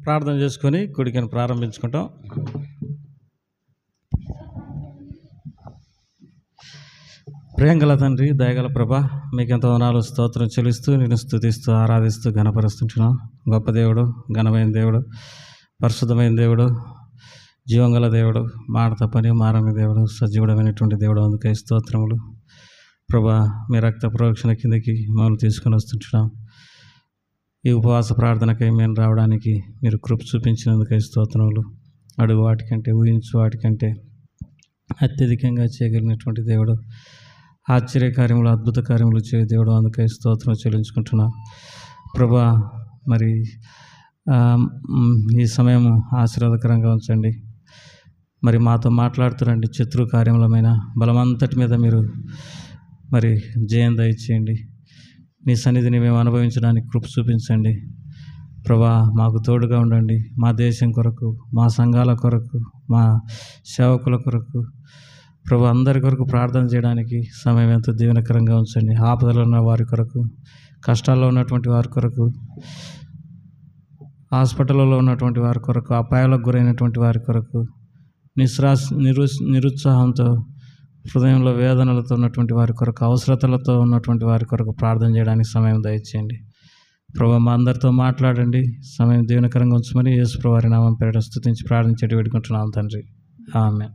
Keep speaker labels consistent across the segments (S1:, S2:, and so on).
S1: ప్రార్థన చేసుకొని కూడికను ప్రారంభించుకుంటాం. ప్రియంగల తండ్రి, దయగల ప్రభ, మీకెంతో వందనాలు స్తోత్రం చెల్లిస్తూ నేను స్తుతిస్తూ ఆరాధిస్తూ ఘనపరుస్తుంటున్నాం. గొప్ప దేవుడు, ఘనమైన దేవుడు, పరిశుద్ధమైన దేవుడు, జీవంగల దేవుడు, మాట తప్పని మారని దేవుడు, సజీవుడమైనటువంటి దేవుడు, అందుకే స్తోత్రములు. ప్రభా, మీ రక్త ప్రోక్షణ కిందకి మమ్మల్ని తీసుకొని వస్తుంటున్నాం. ఈ ఉపవాస ప్రార్థనకై మేము రావడానికి మీరు కృప చూపించినందుకై స్తోత్రములు. అడుగు వాటికంటే, ఊహించు వాటికంటే అత్యధికంగా చేయగలిగినటువంటి దేవుడు, ఆశ్చర్యకార్యములు, అద్భుత కార్యములు చేయ దేవుడు, అందుకై స్తోత్రం చెల్లించుకుంటున్నాం. ప్రభా, మరి ఈ సమయం ఆశీర్వాదకరంగా ఉంచండి. మరి మాతో మాట్లాడుతురండి. శత్రు కార్యములమైన బలమంతటి మీద మీరు మరి జయం దయచేయండి. నీ సన్నిధిని మేము అనుభవించడానికి కృప చూపించండి. ప్రభా, మాకు తోడుగా ఉండండి. మా దేశం కొరకు, మా సంఘాల కొరకు, మా సేవకుల కొరకు, ప్రభా, అందరి కొరకు ప్రార్థన చేయడానికి సమయం ఎంతో దీవెనకరంగా ఉంచండి. ఆపదలో ఉన్న వారి కొరకు, కష్టాల్లో ఉన్నటువంటి వారి కొరకు, హాస్పిటల్లో ఉన్నటువంటి వారి కొరకు, అపాయాలకు గురైనటువంటి వారి కొరకు, నిరుత్సాహంతో, హృదయంలో వేదనలతో ఉన్నటువంటి వారి కొరకు, అవసరతలతో ఉన్నటువంటి వారి కొరకు ప్రార్థన చేయడానికి సమయం దయచేయండి. ప్రభా, మా అందరితో మాట్లాడండి. సమయం దీవెనకరంగా ఉంచమని యేసుప్రభు వారి నామం పేరిట స్తుతించి ప్రార్థించేటి వేడుకుంటున్నాం తండ్రి. ఆమేన్.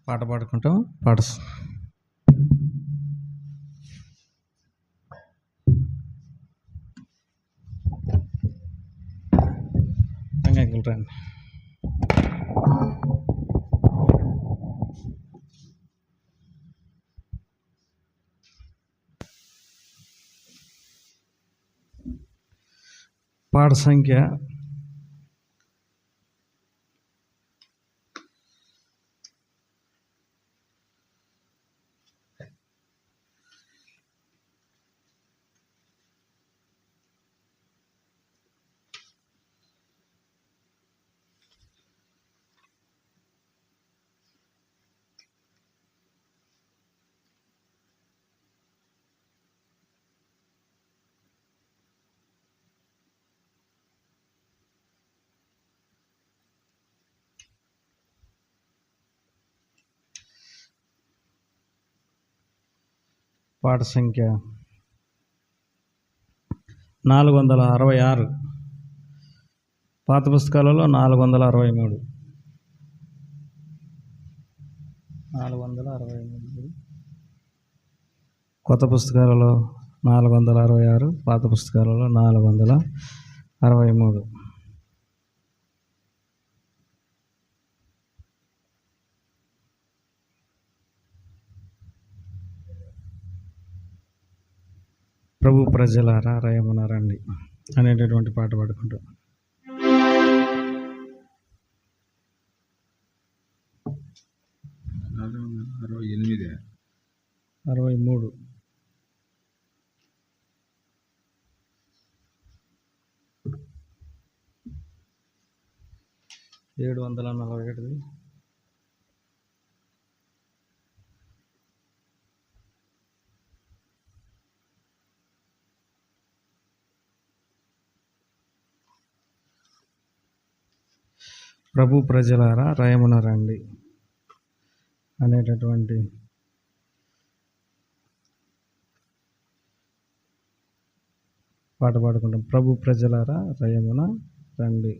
S1: పాట పాడుకుంటాం. రండి. పాట సంఖ్య 466. పాత పుస్తకాలలో 463. 463. కొత్త పుస్తకాలలో 466, పాత పుస్తకాలలో 463. ప్రభు ప్రజలారా రయమున రండి అనేటటువంటి పాట పాడుకుంటాం. 63. 741. ప్రభు ప్రజలారా రయమున రండి అనేటటువంటి పాట పాడుకుంటాం. ప్రభు ప్రజలారా రయమున రండి.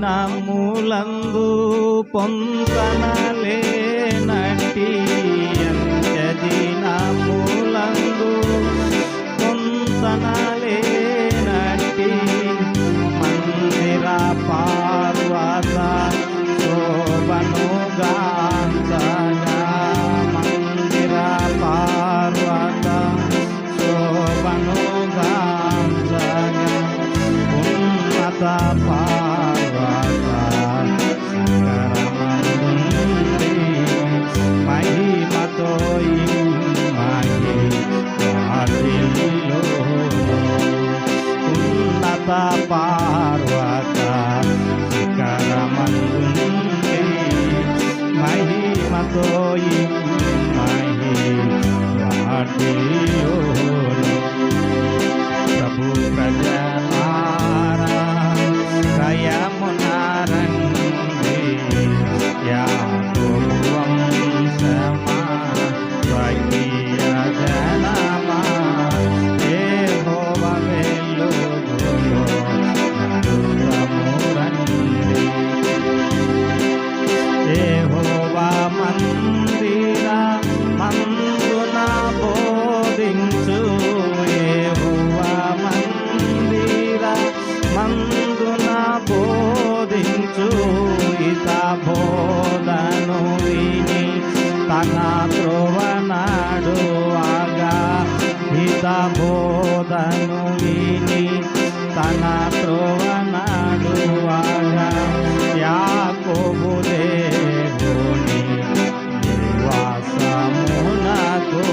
S1: అంత్యదినములందు పొంతనలేనట్టి అంత్యదినములందు పొంతనలేనట్టి మందిర పార్వత శోభనుగాంచగా మందిర పార్వత శోభనుగాంచగా ఉన్నత పార్వత శిఖరమందుండి మహిమతో ఇమ్మడి వారిలో ఉన్నత పార్వత శిఖరమందుండి మహిమతో ఇమ్మడి వారిలో ప్రభు ప్రజలారా దయమునారండి యాకోబు వంశమా స్వర్గీయ జనమా యెహోవా వెలుగులో నడురమురండి యెహోవా మందిర మందున బోధించు యెహోవా మందిర మందున బోధించు ఇత బోధను విని తన త్రోవనాడు ఆగా హిత బోధను విని తన త్రోవనాడు ఆగా యాకోబు దేవుని నివాసమునకు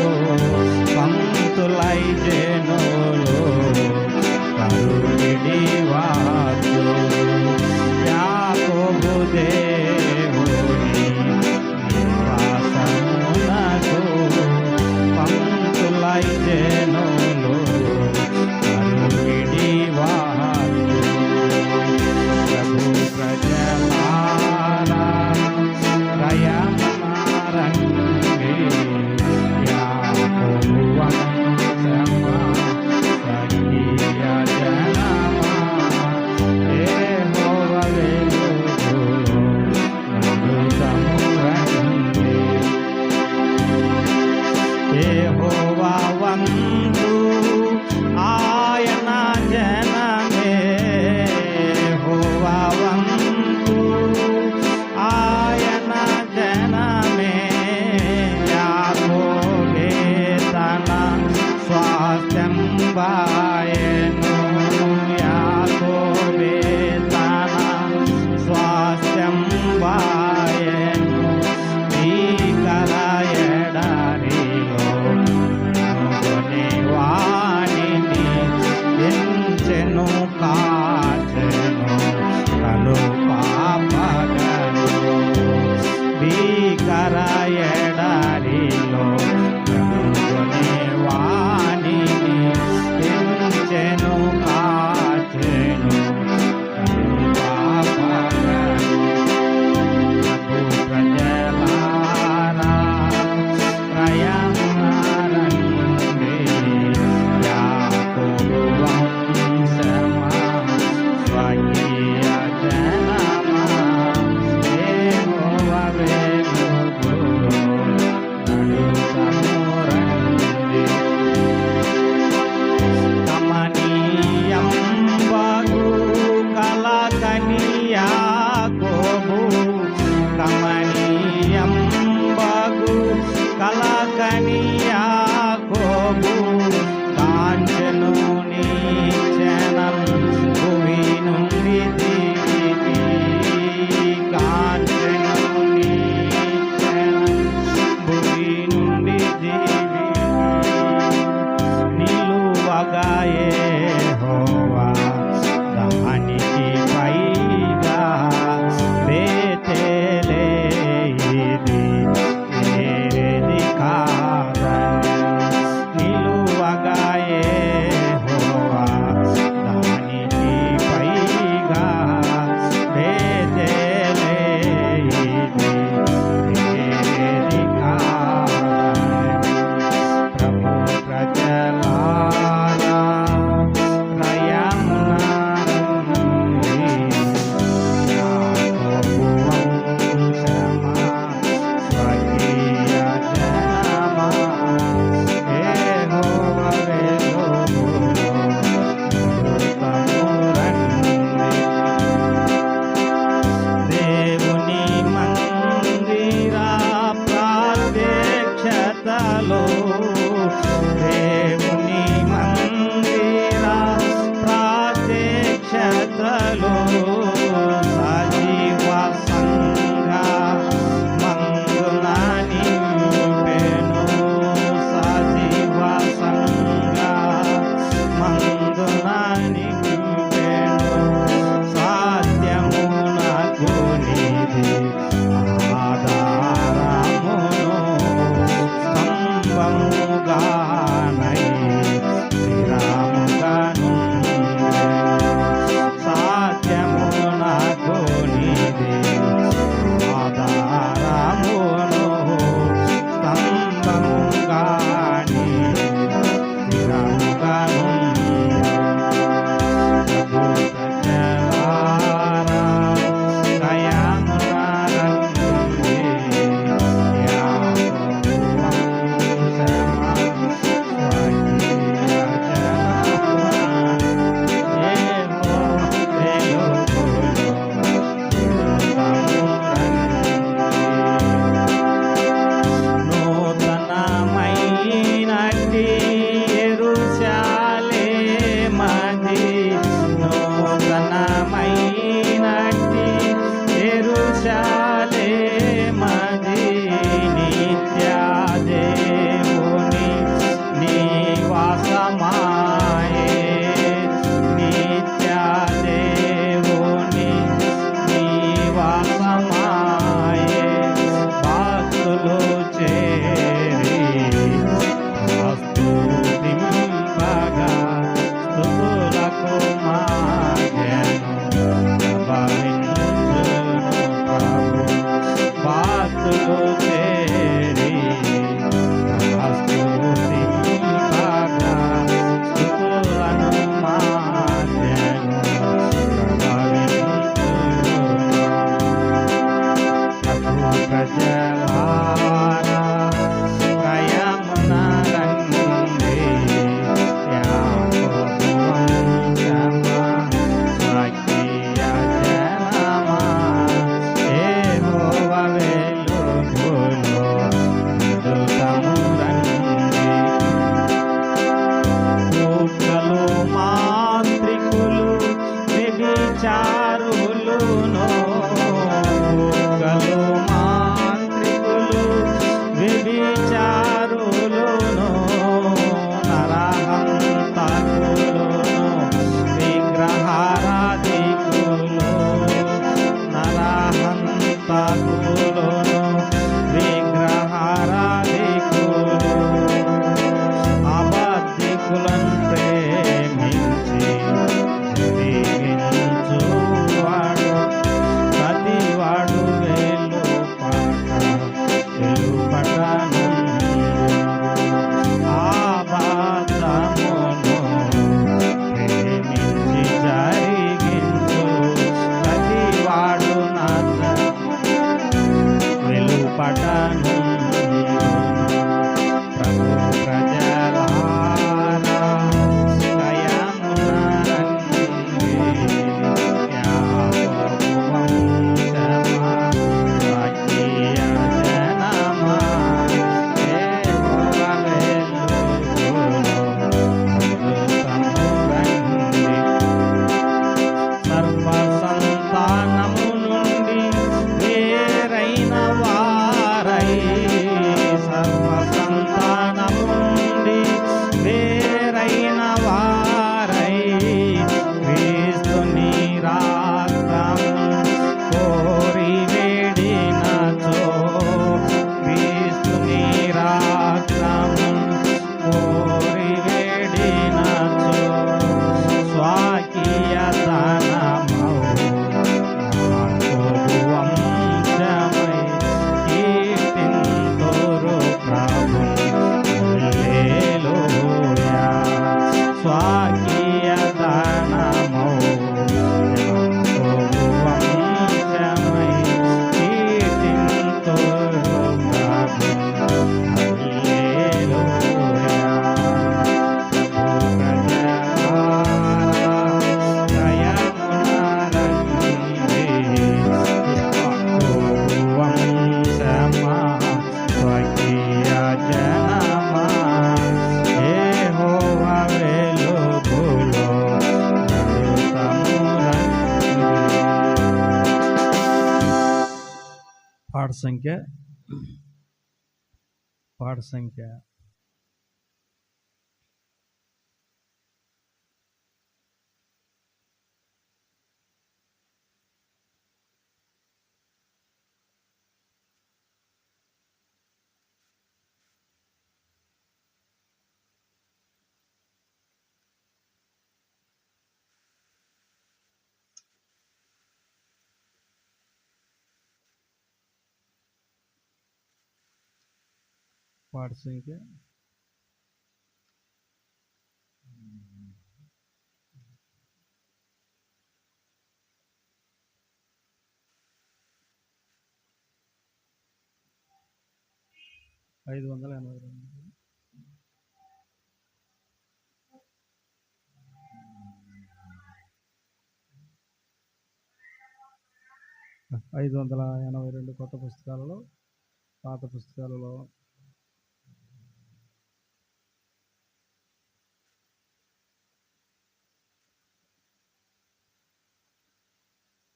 S1: పంతులై జనులు కరుడిడి వాసు యాకోబు దేవుని నివాసమునకు పంతులై జనులు కరుడిడి వాసు ప్రభు ప్రజలారా దయమారండి యాకోబు వంశమా స్వర్గీయ జనమా యెహోవా వెలుగులో నడురమురండి యెహోవా వందు ఆయన జనమే యెహోవా వందు ఆయన జనమే యాకోబే తన స్వాస్థ్యం బాయను యాకోబే తన స్వాస్థ్యం బాయను భీకర ఎడారిలో కొని వాణిని ఎంచెను కాచెను కను పాపగను భీకర ఎడారిలో కనుగొనే వాణిని ఎంచెను కాచెను కను పాపగను యెరూషలేమది నిత్య దేవుని నివాసమాయే నిత్య దేవుని నివాసమాయే భక్తులు చేరి స్తుతింపగా స్తుతులకు మాధ్యను భవించును ప్రభు భక్తులు చేరి స్తుతింపగా స్తుతులను మాధ్యను భవించును ప్రభు ప్రజలారా కయమున రండి యాకోబు వంశమా స్వకీయ జనమా యెహోవా వెలుగులో అద్భుతము రండి మూర్ఖులు మాంత్రికులు వ్యభిచారులును మూర్ఖులు మాంత్రికులు వ్యభిచారులును నరహంతకులును విగ్రహారాధికులు నరహంతకులును విగ్రహారాధికులు అబద్ధికులను ప్రేమించి జీవించువాడు ప్రతివాడు వెలుపటను ఆబాధమును ప్రేమించి జరిగించు ప్రతివాడు వెలుపటను ప్రభు ప్రజలారా కయమున రండి యాకోబు వంశమా స్వకీయ జనమా యెహోవా వెలుగులో అద్భుతము రండి సర్వ సంతానము నుండి వేరైన వారై సర్వ సంతానము నుండి వేరైన వారై క్రీస్తుని రాకము కోరి వేడినచో క్రీస్తుని రాకము కోరి వేడినచో స్వాకీయ ధనమౌ యాకోబు వంశమై కీర్తింతురు ప్రభుని హల్లెలూయా స్వాకీయ ధనమౌ యాకోబు వంశమై కీర్తింతురు ప్రభుని హల్లెలూయా ప్రభు ప్రజలారా కయమున రండి యాకోబు వంశమా స్వకీయ జనమా యెహోవా వెలుగులో అద్భుతము రండి. పాట సంఖ్య 582 582 కొత్త పుస్తకాలలో పాత పుస్తకాలలో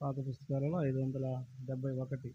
S1: పాత పుస్తకాలలో 571.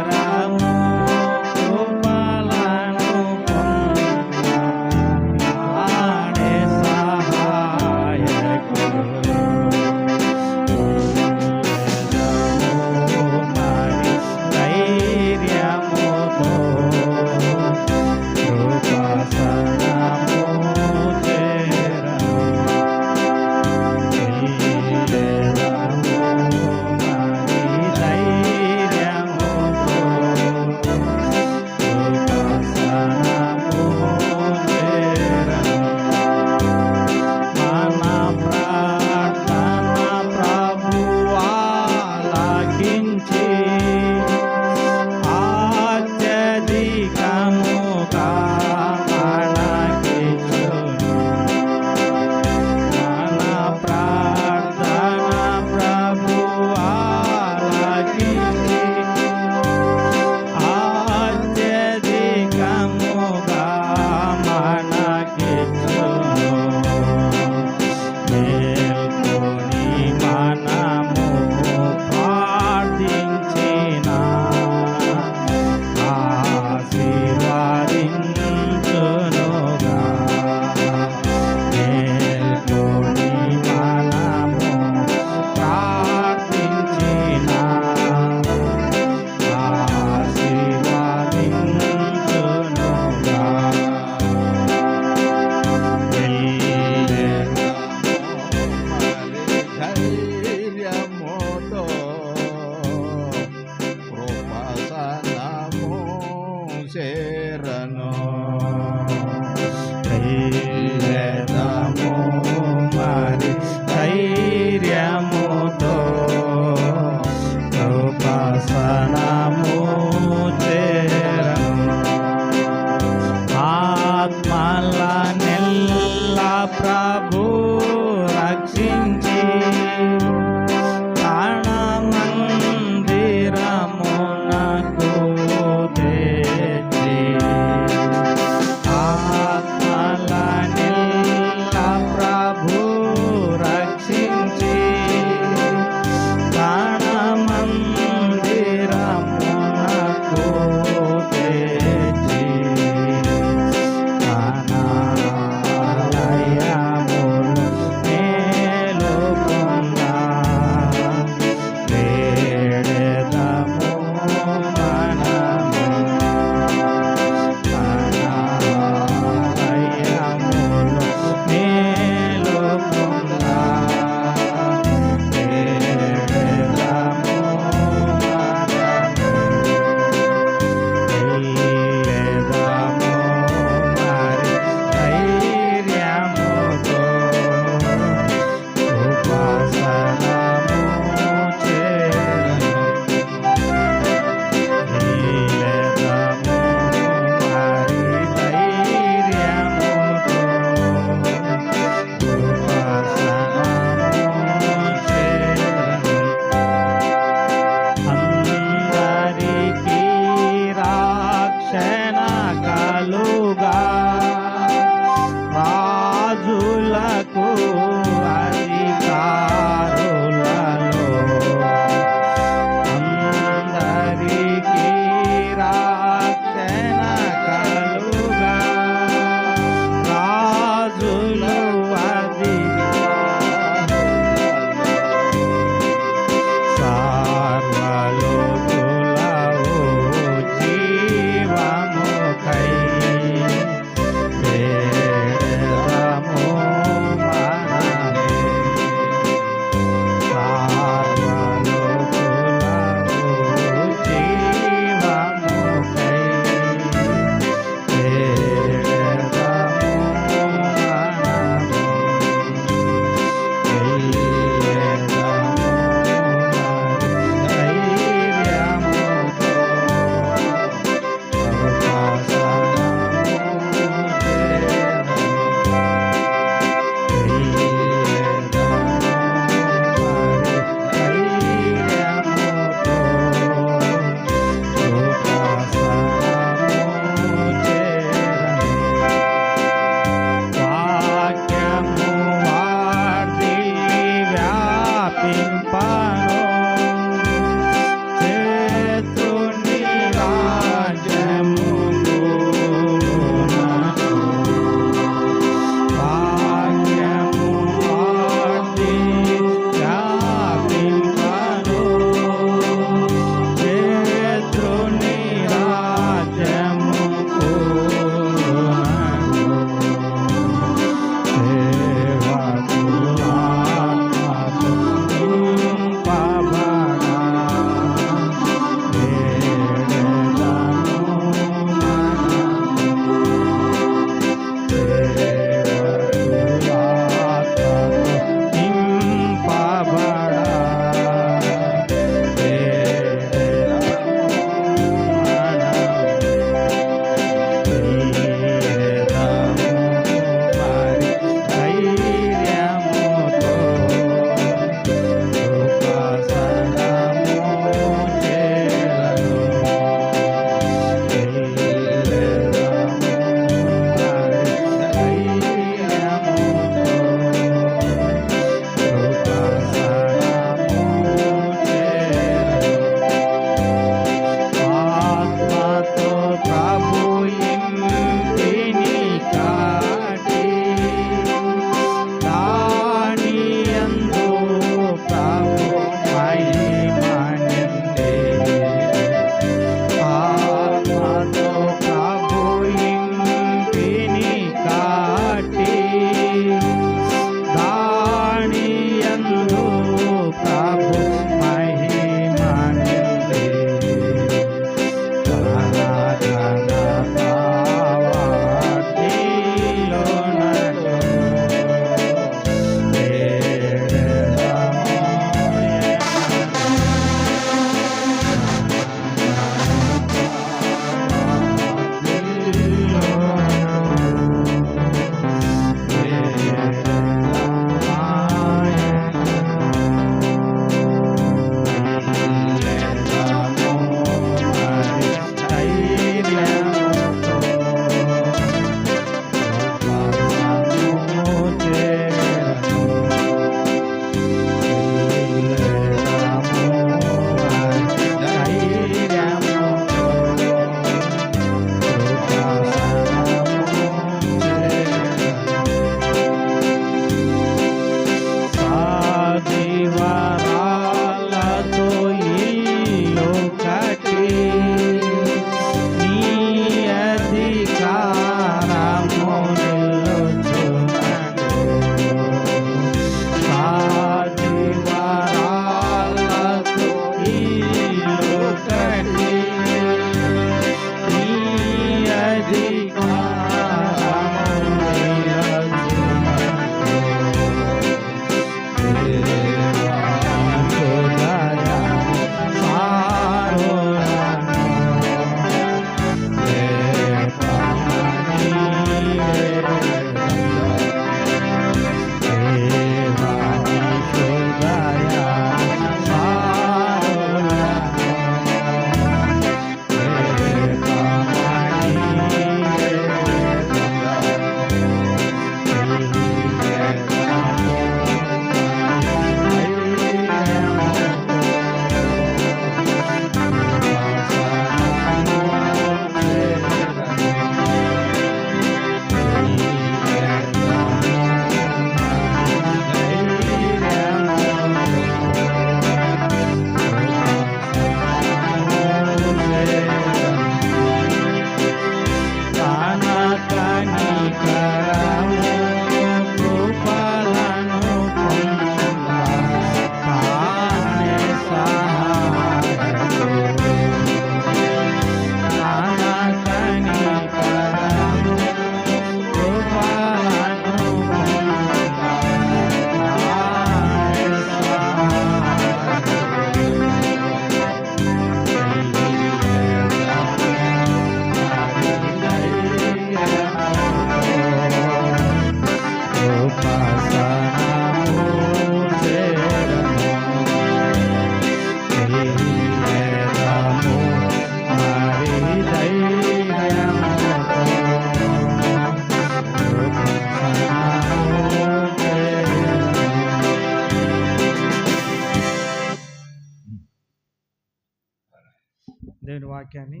S1: వాక్యాన్ని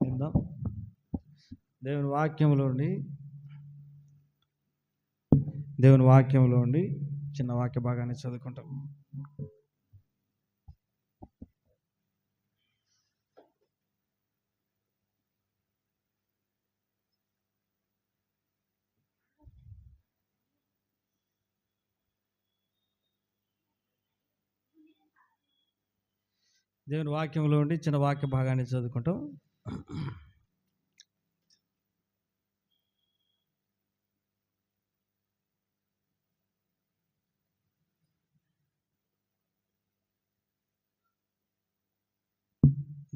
S1: విందాం. దేవుని వాక్యంలో ఉండి చిన్న వాక్య భాగాన్ని చదువుకుంటాం. దేవుని వాక్యంలో ఉండి చిన్న వాక్య భాగాన్ని చదువుకుంటాం.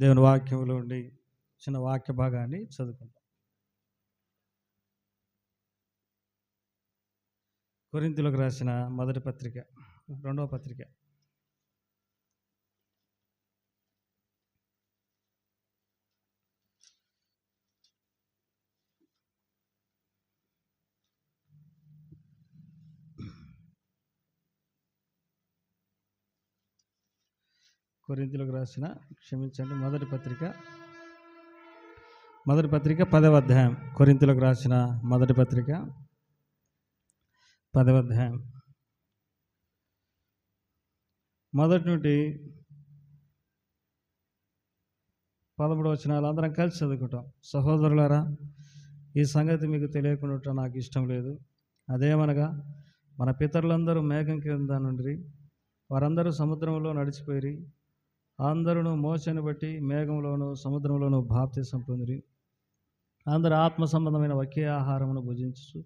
S1: దేవుని వాక్యంలో ఉండి చిన్న వాక్య భాగాన్ని చదువుకుంటాం. కొరింథీయులకు రాసిన మొదటి పత్రిక, రెండవ పత్రిక, కొరింథీయులకు రాసిన మొదటి పత్రిక 10వ అధ్యాయం. కొరింథీయులకు రాసిన మొదటి పత్రిక 10వ అధ్యాయం మొదటి నుండి 13వ వచనాలు అందరం కలిసి చదువుకుంటాం. సహోదరులారా, ఈ సంగతి మీకు తెలియకుండా నాకు ఇష్టం లేదు. అదేమనగా, మన పితరులందరూ మేఘం కింద నుండి వారందరూ సముద్రంలో నడిచిపోయి అందరూ మోషను బట్టి మేఘంలోను సముద్రంలోను బాప్తిసం పొందిరి. అందరూ ఆత్మ సంబంధమైన ఒకే ఆహారమును భుజించు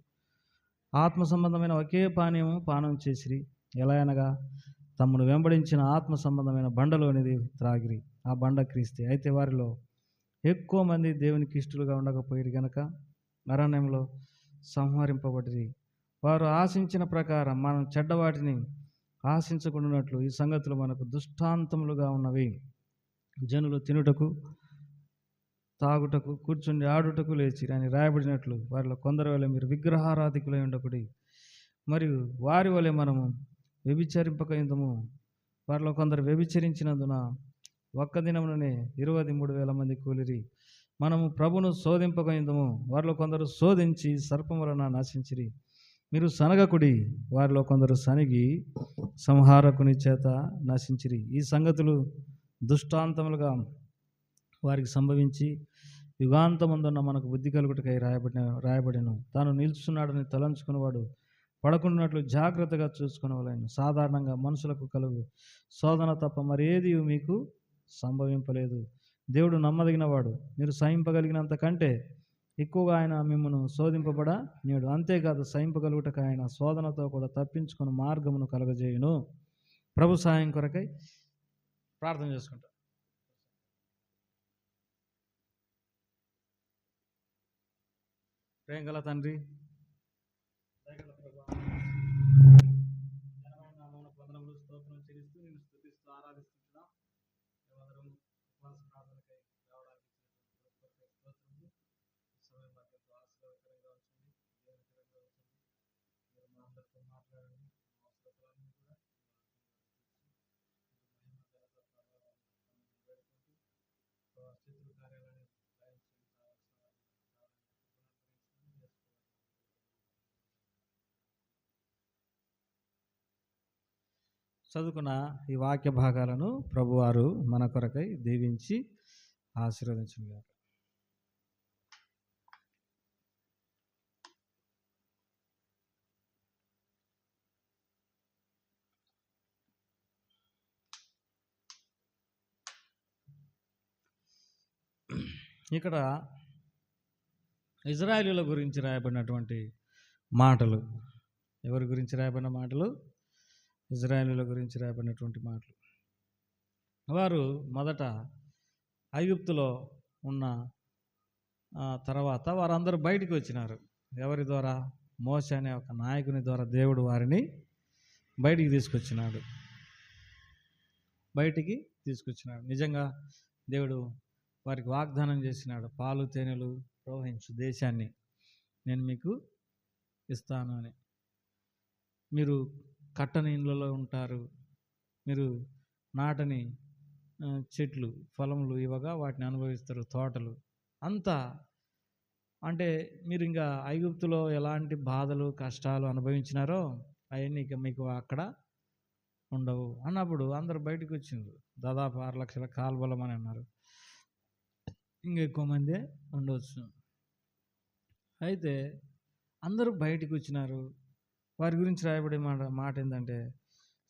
S1: ఆత్మ సంబంధమైన ఒకే పానం చేసిరి. ఎలా అనగా, తమను వెంబడించిన ఆత్మ సంబంధమైన బండలోనిది త్రాగిరి. ఆ బండ క్రీస్తే. అయితే వారిలో ఎక్కువ మంది దేవునికి ఇష్టలుగా ఉండకపోయిరు గనక అరణ్యంలో సంహరింపబడిరి. వారు ఆశించిన ప్రకారం మనం చెడ్డవాటిని ఆశించకుండానట్లు ఈ సంగతులు మనకు దృష్టాంతములుగా ఉన్నవి. జనులు తినుటకు తాగుటకు కూర్చుండి ఆడుటకు లేచిరి అని రాయబడినట్లు వారిలో కొందరు వలె మీరు విగ్రహారాధికులై ఉండకుడి. మరియు వారి వలె మనము వ్యభిచరింపకయుందుము. వారిలో కొందరు వ్యభిచరించినందున ఒక్క దినముననే 23,000 మంది కూలిరి. మనము ప్రభును శోధింపకయుందుము. వారిలో కొందరు శోధించి సర్పం వలన నశించిరి. మీరు సనగకుడి. వారిలో కొందరు సనిగి సంహారకుని చేత నశించిరి. ఈ సంగతులు దృష్టాంతములుగా వారికి సంభవించి యుగాంతమందున్న మనకు బుద్ధి కలుగుటకై రాయబడిను. తాను నిల్చున్నాడని తలంచుకున్నవాడు పడకుండాట్లు జాగ్రత్తగా చూసుకునవలెను. సాధారణంగా మనుషులకు కలుగు శోధన తప్ప మరేది మీకు సంభవింపలేదు. దేవుడు నమ్మదగినవాడు. మీరు సహింపగలిగినంత కంటే ఎక్కువగా ఆయన మిమ్మల్ని శోధింపబడ నేడు. అంతేకాదు, సహింపగలుగుటకు ఆయన శోధనతో కూడా తప్పించుకుని మార్గమును కలగజేయును. ప్రభు సహాయం కొరకై ప్రార్థన చేసుకుంటాం. ప్రేమగల తండ్రి, స్తోత్రం చెల్లిస్తూ నేను స్తుతిస్తూ ఆరాధిస్తున్నాం. మాట్లాడండి. శత్రు కార్యాలను చదువుకున్న ఈ వాక్య భాగాలను ప్రభువారు మన కొరకై దీవించి ఆశీర్వదించుగాక. ఇక్కడ ఇజ్రాయేలీల గురించి రాయబడినటువంటి మాటలు. ఎవరి గురించి రాయబడిన మాటలు? ఇజ్రాయేలీల గురించి రాయబడినటువంటి మాటలు. వారు మొదట ఐగుప్తులో ఉన్న తర్వాత వారందరూ బయటికి వచ్చినారు. ఎవరి ద్వారా? మోషే అనే ఒక నాయకుని ద్వారా దేవుడు వారిని బయటికి తీసుకొచ్చినాడు. నిజంగా దేవుడు వారికి వాగ్దానం చేసినాడు, పాలు తేనెలు ప్రవహించు దేశాన్ని నేను మీకు ఇస్తాను అని. మీరు కట్టని ఇండ్లలో ఉంటారు, మీరు నాటని చెట్లు ఫలములు ఇవ్వగా వాటిని అనుభవిస్తారు, తోటలు అంతా. అంటే మీరు ఇంకా ఐగుప్తులో ఎలాంటి బాధలు కష్టాలు అనుభవించినారో అవన్నీ ఇక మీకు అక్కడ ఉండవు అన్నప్పుడు అందరూ బయటకు వచ్చిండ్రు. దాదాపు 6 లక్షల కాల్బలం అని అన్నారు. ఇంకా ఎక్కువ మందే ఉండవచ్చు. అయితే అందరూ బయటకు వచ్చినారు. వారి గురించి రాయబడే మాట ఏంటంటే,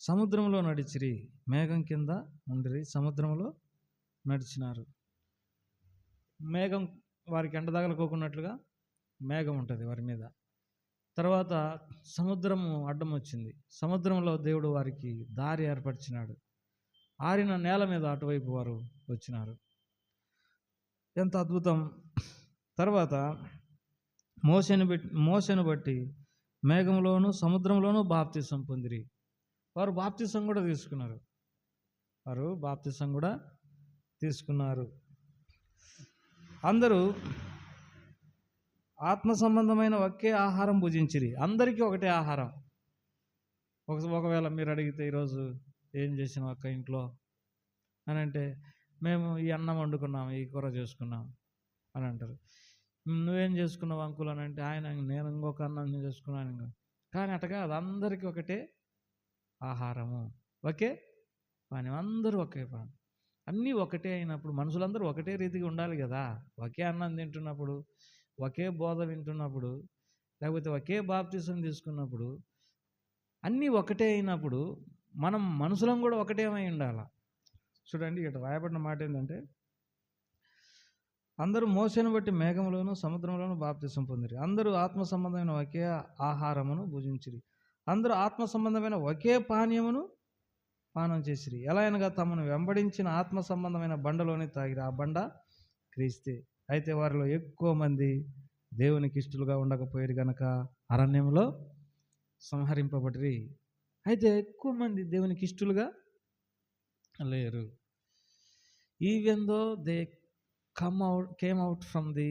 S1: సముద్రంలో నడిచిరి, మేఘం కింద ఉండిరి, సముద్రంలో నడిచినారు. మేఘం వారికి ఎండ తగలకోకున్నట్లుగా మేఘం ఉంటుంది వారి మీద. తర్వాత సముద్రము అడ్డం వచ్చింది. సముద్రంలో దేవుడు వారికి దారి ఏర్పరిచినాడు. ఆరిన నేల మీద అటువైపు వారు వచ్చినారు. ఎంత అద్భుతం. తర్వాత మోసెను బట్టి మేఘంలోను సముద్రంలోనూ బాప్తిసం పొందిరి. వారు బాప్తిసం కూడా తీసుకున్నారు. అందరూ ఆత్మ సంబంధమైన ఒకే ఆహారం భుజించిరి. అందరికీ ఒకటే ఆహారం. ఒకవేళ మీరు అడిగితే ఈరోజు ఏం చేసినావు అక్క ఇంట్లో అని అంటే, మేము ఈ అన్నం వండుకున్నాం, ఈ కూర చేసుకున్నాం అని అంటారు. నువ్వేం చేసుకున్నావు అంకుల్ అని అంటే, నేను ఇంకొక అన్నం చేసుకున్నాను. కానీ అటగా అది అందరికీ ఒకటే ఆహారము, ఒకే పానీయం, అందరూ ఒకే పానీయం. అన్నీ ఒకటే అయినప్పుడు మనుషులందరూ ఒకటే రీతిగా ఉండాలి కదా. ఒకే అన్నం తింటున్నప్పుడు, ఒకే బోధ వింటున్నప్పుడు, లేకపోతే ఒకే బాప్తిసం తీసుకున్నప్పుడు, అన్నీ ఒకటే అయినప్పుడు మనం మనుషులం కూడా ఒకటేమై ఉండాలి. చూడండి, ఇక్కడ రాయబడిన మాట ఏంటంటే, అందరూ మోసెను బట్టి మేఘంలోను సముద్రంలోను బాప్తిసం పొందిరి. అందరూ ఆత్మ సంబంధమైన ఒకే ఆహారమును భుజించిరి. అందరూ ఆత్మ సంబంధమైన ఒకే పానీయమును పానం చేసిరి. ఎలా అనగా తమను వెంబడించిన ఆత్మ సంబంధమైన బండలోనే తాగిరి. ఆ బండ క్రీస్తే. అయితే వారిలో ఎక్కువ మంది దేవునికి ఇష్టలుగా ఉండకపోయారు గనక అరణ్యంలో సంహరింపబడిరి. అయితే ఎక్కువ మంది దేవునికి ఇష్టలుగా లేరు. Even though they came out from the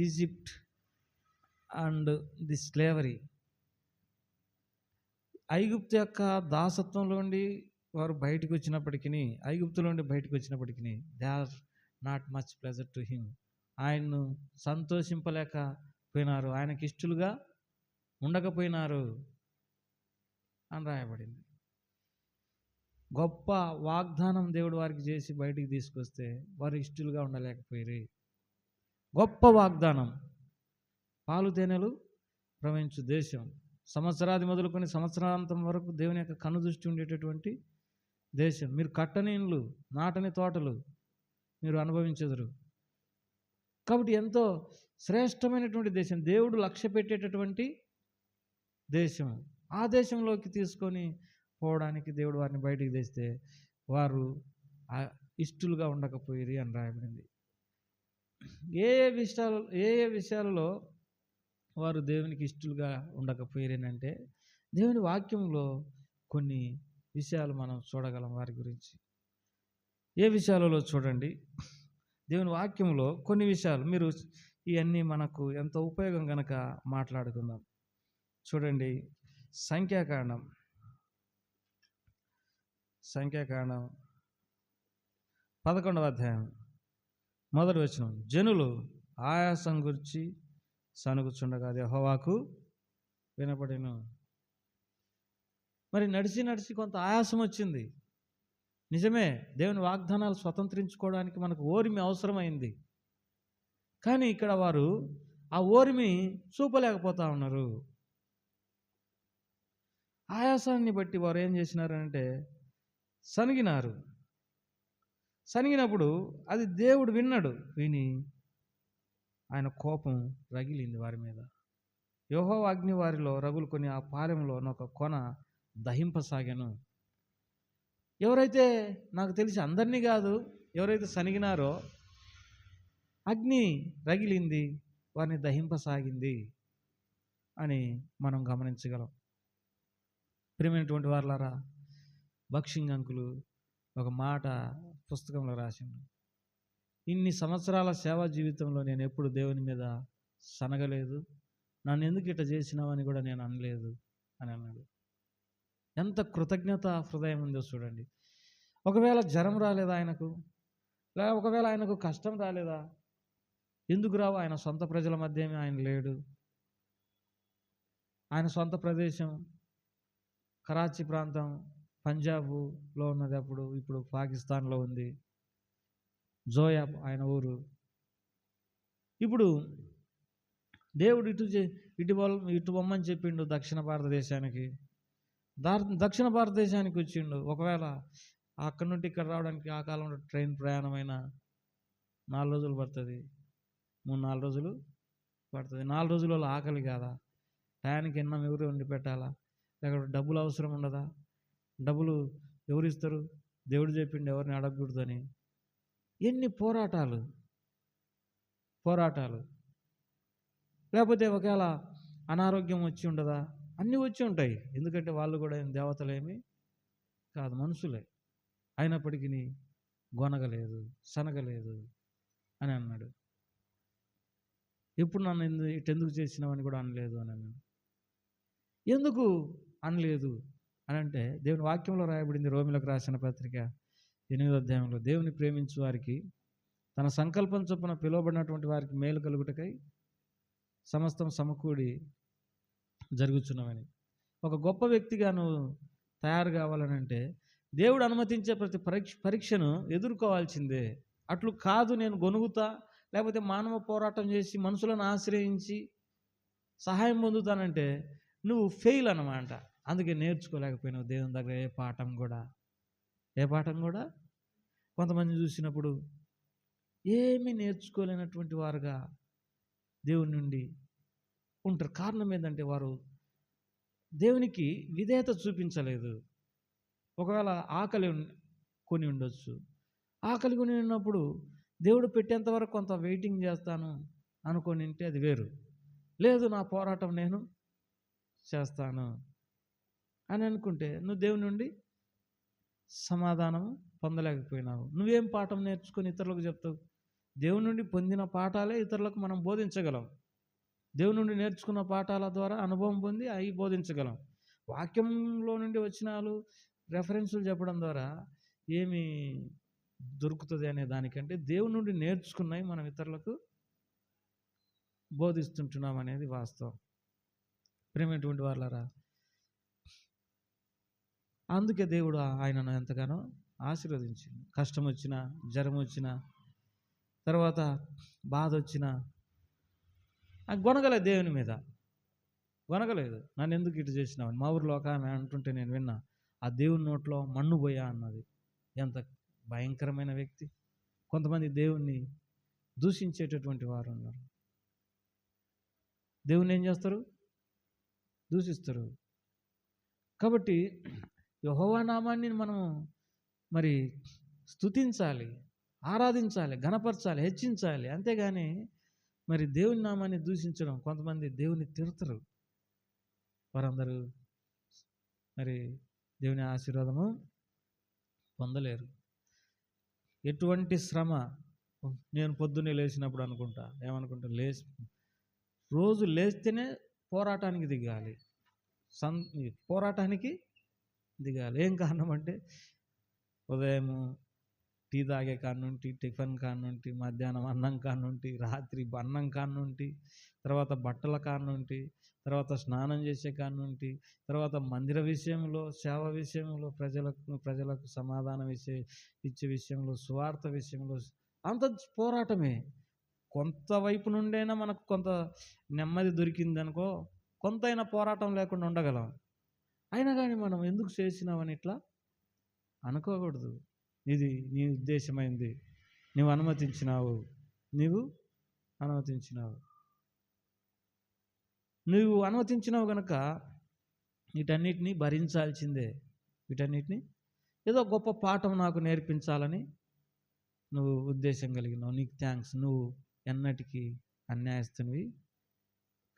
S1: Egypt and the slavery. ఐగుప్తు యొక్క దాసత్వంలో నుండి వారు బయటకు వచ్చినప్పటికీ, they are not much pleasure to him. ఆయన్ను సంతోషింపలేకపోయినారు, ఆయనకి ఇష్టలుగా ఉండకపోయినారు అని రాయబడింది. గొప్ప వాగ్దానం దేవుడు వారికి చేసి బయటికి తీసుకొస్తే వారు ఇష్టలుగా ఉండలేకపోయారు. గొప్ప వాగ్దానం, పాలు తేనెలు ప్రవహించు దేశం, సంవత్సరాది మొదలుకొని సంవత్సరాంతం వరకు దేవుని యొక్క కనుదృష్టి ఉండేటటువంటి దేశం. మీరు కట్టని ఇండ్లు, నాటని తోటలు మీరు అనుభవించెదరు. కాబట్టి ఎంతో శ్రేష్టమైనటువంటి దేశం, దేవుడు లక్ష్య పెట్టేటటువంటి దేశం. ఆ దేశంలోకి తీసుకొని పోవడానికి దేవుడు వారిని బయటికి తెస్తే వారు ఇష్టలుగా ఉండకపోయిరి అని రాయబడింది. ఏ ఏ విషయాలలో వారు దేవునికి ఇష్టలుగా ఉండకపోయిరేనంటే, దేవుని వాక్యంలో కొన్ని విషయాలు మనం చూడగలం వారి గురించి. ఏ విషయాలలో చూడండి, దేవుని వాక్యంలో కొన్ని విషయాలు, మీరు ఇవన్నీ మనకు ఎంతో ఉపయోగం కనుక మాట్లాడుకుందాం. చూడండి, సంఖ్యాకాండం 11వ అధ్యాయం 1వ వచనం. జనులు ఆయాసం గురించి సనుగుచుండగా యెహోవాకు వినపడెను. మరి నడిచి కొంత ఆయాసం వచ్చింది. నిజమే, దేవుని వాగ్దానాలు స్వతంత్రించుకోవడానికి మనకు ఓరిమి అవసరమైంది. కానీ ఇక్కడ వారు ఆ ఓరిమి చూపలేకపోతా ఉన్నారు. ఆయాసాన్ని బట్టి వారు ఏం చేసినారంటే సనిగినప్పుడు అది దేవుడు విని ఆయన కోపం రగిలింది వారి మీద. యెహోవా అగ్ని వారిలో రగులుకొని ఆ పాలెంలో ఒక కొన దహింపసాగాను. ఎవరైతే, నాకు తెలిసి అందరినీ కాదు, ఎవరైతే సనిగినారో అగ్ని రగిలింది, వారిని దహింపసాగింది అని మనం గమనించగలం. ప్రియమైనటువంటి వారలారా, బక్షింగ్ అంకులు ఒక మాట పుస్తకంలో రాసిండు. ఇన్ని సంవత్సరాల సేవా జీవితంలో నేను ఎప్పుడు దేవుని మీద సనగలేదు, నన్ను ఎందుకు ఇట్లా చేసినావని కూడా నేను అనలేదు అని అన్నాడు. ఎంత కృతజ్ఞత హృదయం ఉందో చూడండి. ఒకవేళ జ్వరం రాలేదా ఆయనకు, లేదా ఒకవేళ ఆయనకు కష్టం రాలేదా? ఎందుకు రావు? ఆయన సొంత ప్రజల మధ్య ఏమీ ఆయన లేడు. ఆయన సొంత ప్రదేశం కరాచీ ప్రాంతం పంజాబ్లో ఉన్నది, ఇప్పుడు పాకిస్తాన్లో ఉంది. జోయా ఆయన ఊరు. ఇప్పుడు దేవుడు ఇటు పొమ్మని చెప్పిండు దక్షిణ భారతదేశానికి. దక్షిణ భారతదేశానికి వచ్చిండు. ఒకవేళ అక్కడి నుండి ఇక్కడ రావడానికి ఆ కాలంలో ట్రైన్ ప్రయాణమైన 4 రోజులు పడుతుంది, 3-4 రోజులు పడుతుంది. 4 రోజులలో ఆకలి కాదా? టయానికి ఎన్నం ఎవరు వండి పెట్టాలా? లేకపోతే డబ్బులు అవసరం ఉండదా? డబ్బులు ఎవరు ఇస్తారు? దేవుడు చెప్పిండు ఎవరిని అడగకూడదని. ఎన్ని పోరాటాలు. లేకపోతే ఒకవేళ అనారోగ్యం వచ్చి ఉండదా? అన్నీ వచ్చి ఉంటాయి. ఎందుకంటే వాళ్ళు కూడా ఏం దేవతలేమి కాదు, మనుషులే. అయినప్పటికీ గొనగలేదు, సనగలేదు అని అన్నాడు. ఎప్పుడు నన్ను ఇటెందుకు చేసినావని కూడా అనలేదు అని అన్నాడు. ఎందుకు అనలేదు అని అంటే దేవుని వాక్యంలో రాయబడింది. రోమిలకు రాసిన పత్రిక 8వ అధ్యాయంలో, దేవుని ప్రేమించు వారికి తన సంకల్పం చొప్పున పిలువబడినటువంటి వారికి మేలు కలుగుటకై సమస్తం సమకూడి జరుగుచున్నవని. ఒక గొప్ప వ్యక్తిగా నువ్వు తయారు కావాలనంటే దేవుడు అనుమతించే ప్రతి పరీక్షను ఎదుర్కోవాల్సిందే. అట్లు కాదు నేను గొనుగుతా, లేకపోతే మానవ పోరాటం చేసి మనుషులను ఆశ్రయించి సహాయం పొందుతానంటే నువ్వు ఫెయిల్ అన్నమాట. అందుకే నేర్చుకోలేకపోయినావు దేవుని దగ్గర ఏ పాఠం కూడా. కొంతమంది చూసినప్పుడు ఏమీ నేర్చుకోలేనటువంటి వారుగా దేవుని నుండి ఉంటారు. కారణం ఏంటంటే వారు దేవునికి విధేయత చూపించలేదు. ఒకవేళ ఆకలి కొని ఉండొచ్చు. ఆకలి కొని ఉన్నప్పుడు దేవుడు పెట్టేంత వరకు కొంత వెయిటింగ్ చేస్తాను అనుకొని ఉంటే అది వేరు. లేదు నా పోరాటం నేను చేస్తాను అని అనుకుంటే నువ్వు దేవుని నుండి సమాధానం పొందలేకపోయినావు. నువ్వేం పాఠం నేర్చుకొని ఇతరులకు చెప్తావు? దేవుని నుండి పొందిన పాఠాలే ఇతరులకు మనం బోధించగలం. దేవుని నుండి నేర్చుకున్న పాఠాల ద్వారా అనుభవం పొంది అవి బోధించగలం. వాక్యంలో నుండి వచ్చినాలు రెఫరెన్సులు చెప్పడం ద్వారా ఏమి దొరుకుతుంది అనే దానికంటే దేవుని నుండి నేర్చుకున్నవి మనం ఇతరులకు బోధిస్తుంటున్నాం అనేది వాస్తవం. ప్రేమైనటువంటి వాళ్ళారా, అందుకే దేవుడు ఆయనను ఎంతగానో ఆశీర్వదించింది. కష్టం వచ్చినా, జ్వరం వచ్చినా, తర్వాత బాధ వచ్చినా గొనగలేదు, దేవుని మీద గొనగలేదు. నన్ను ఎందుకు ఇటు చేసినావు? మా ఊరిలో ఒక ఆమె అంటుంటే నేను విన్నా, ఆ దేవుని నోట్లో మన్ను పోయా అన్నది. ఎంత భయంకరమైన వ్యక్తి. కొంతమంది దేవుణ్ణి దూషించేటటువంటి వారు ఉన్నారు. దేవుణ్ణి ఏం చేస్తారు? దూషిస్తారు. కాబట్టి యెహోవా నామాన్ని మనము మరి స్తుతించాలి, ఆరాధించాలి, ఘనపరచాలి, హెచ్చించాలి. అంతేగాని మరి దేవుని నామాన్ని దూషించడం, కొంతమంది దేవుని తిడతారు. వారందరూ మరి దేవుని ఆశీర్వాదము పొందలేరు. ఎటువంటి శ్రమ నేను పొద్దున్నే లేచినప్పుడు ఏమనుకుంటా, రోజు లేస్తేనే పోరాటానికి దిగాలి. ఏం కారణం అంటే ఉదయము టీ తాగే కానుంటి, టిఫిన్ కానుంటి, మధ్యాహ్నం అన్నం కానుంటి, రాత్రి అన్నం కానుంటి, తర్వాత బట్టల కానుంటి, తర్వాత స్నానం చేసే కానుంటి, తర్వాత మందిర విషయంలో, సేవ విషయంలో, ప్రజలకు సమాధానం ఇచ్చే విషయంలో, సువార్త విషయంలో అంత పోరాటమే. కొంతవైపు నుండైనా మనకు కొంత నెమ్మది దొరికిందనుకో, కొంతైనా పోరాటం లేకుండా ఉండగలం. అయినా కానీ మనం ఎందుకు చేసినావని ఇట్లా అనుకోకూడదు. ఇది నీ ఉద్దేశమైంది, నువ్వు అనుమతించినావు కనుక వీటన్నిటినీ భరించాల్సిందే. వీటన్నిటినీ ఏదో గొప్ప పాఠం నాకు నేర్పించాలని నువ్వు ఉద్దేశం కలిగినావు. నీకు థ్యాంక్స్. నువ్వు ఎన్నటికీ అన్యాయస్తునివి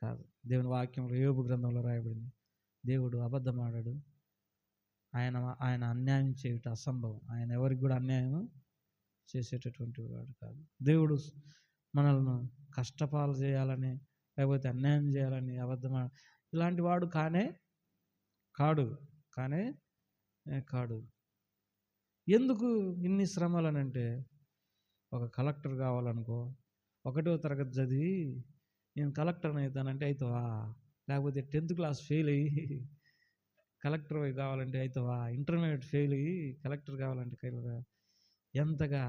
S1: కాదు. దేవుని వాక్యంలో యోబు గ్రంథంలో రాయబడింది, దేవుడు అబద్ధమాడాడు, ఆయన అన్యాయం చేయుట అసంభవం. ఆయన ఎవరికి కూడా అన్యాయం చేసేటటువంటి వాడు కాదు. దేవుడు మనల్ని కష్టపాలు చేయాలని, లేకపోతే అన్యాయం చేయాలని ఇలాంటి వాడు కానే కాడు. ఎందుకు ఇన్ని శ్రమలనంటే, ఒక కలెక్టర్ కావాలనుకో, 1వ తరగతి చదివి నేను కలెక్టర్ని అవుతానంటే అవుతావా? లేకపోతే 10th క్లాస్ ఫెయిల్ అయ్యి కలెక్టర్ కావాలంటే అవుతావా? ఇంటర్మీడియట్ ఫెయిల్ అయ్యి కలెక్టర్ కావాలంటే ఎంతగా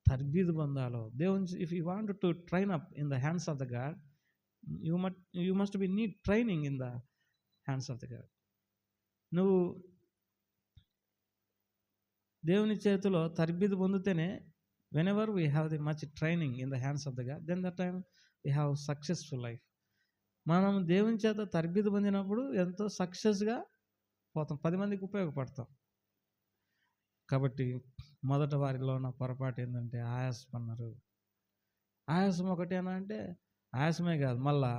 S1: తర్బీదు పొందాలో దేవుని. If you want to train up in the hands of the God, you must be need training in the hands of the God. నువ్వు దేవుని చేతిలో తర్బీదు పొందితేనే, whenever we have the much training in the hands of the God, then that time we have successful life. మనం దేవుని చేత తర్బీదు పొందినప్పుడు ఎంతో సక్సెస్గా పోతాం, 10 మందికి ఉపయోగపడతాం. కాబట్టి మొదట వారిలో ఉన్న పొరపాటు ఏంటంటే ఆయాసపన్నారు. ఆయాసం ఒకటేనా అంటే ఆయాసమే కాదు, మళ్ళా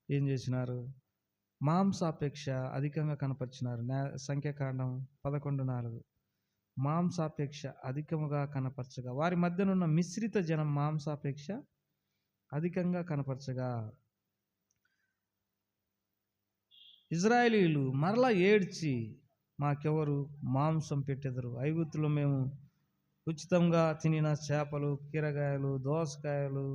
S1: ఏం చేసినారు, మాంసాపేక్ష అధికంగా కనపరిచినారు. సంఖ్యాకాండం 11:4. మాంసాపేక్ష అధికముగా కనపరచగా వారి మధ్యనున్న మిశ్రిత జనం మాంసాపేక్ష అధికంగా కనపరచగా, ఇజ్రాయేలీలు మరలా ఏడ్చి మాకెవరు మాంసం పెట్టెదరు? ఐగుప్తులో మేము ఉచితంగా తినిన చేపలు, కీరగాయలు, దోసకాయలు,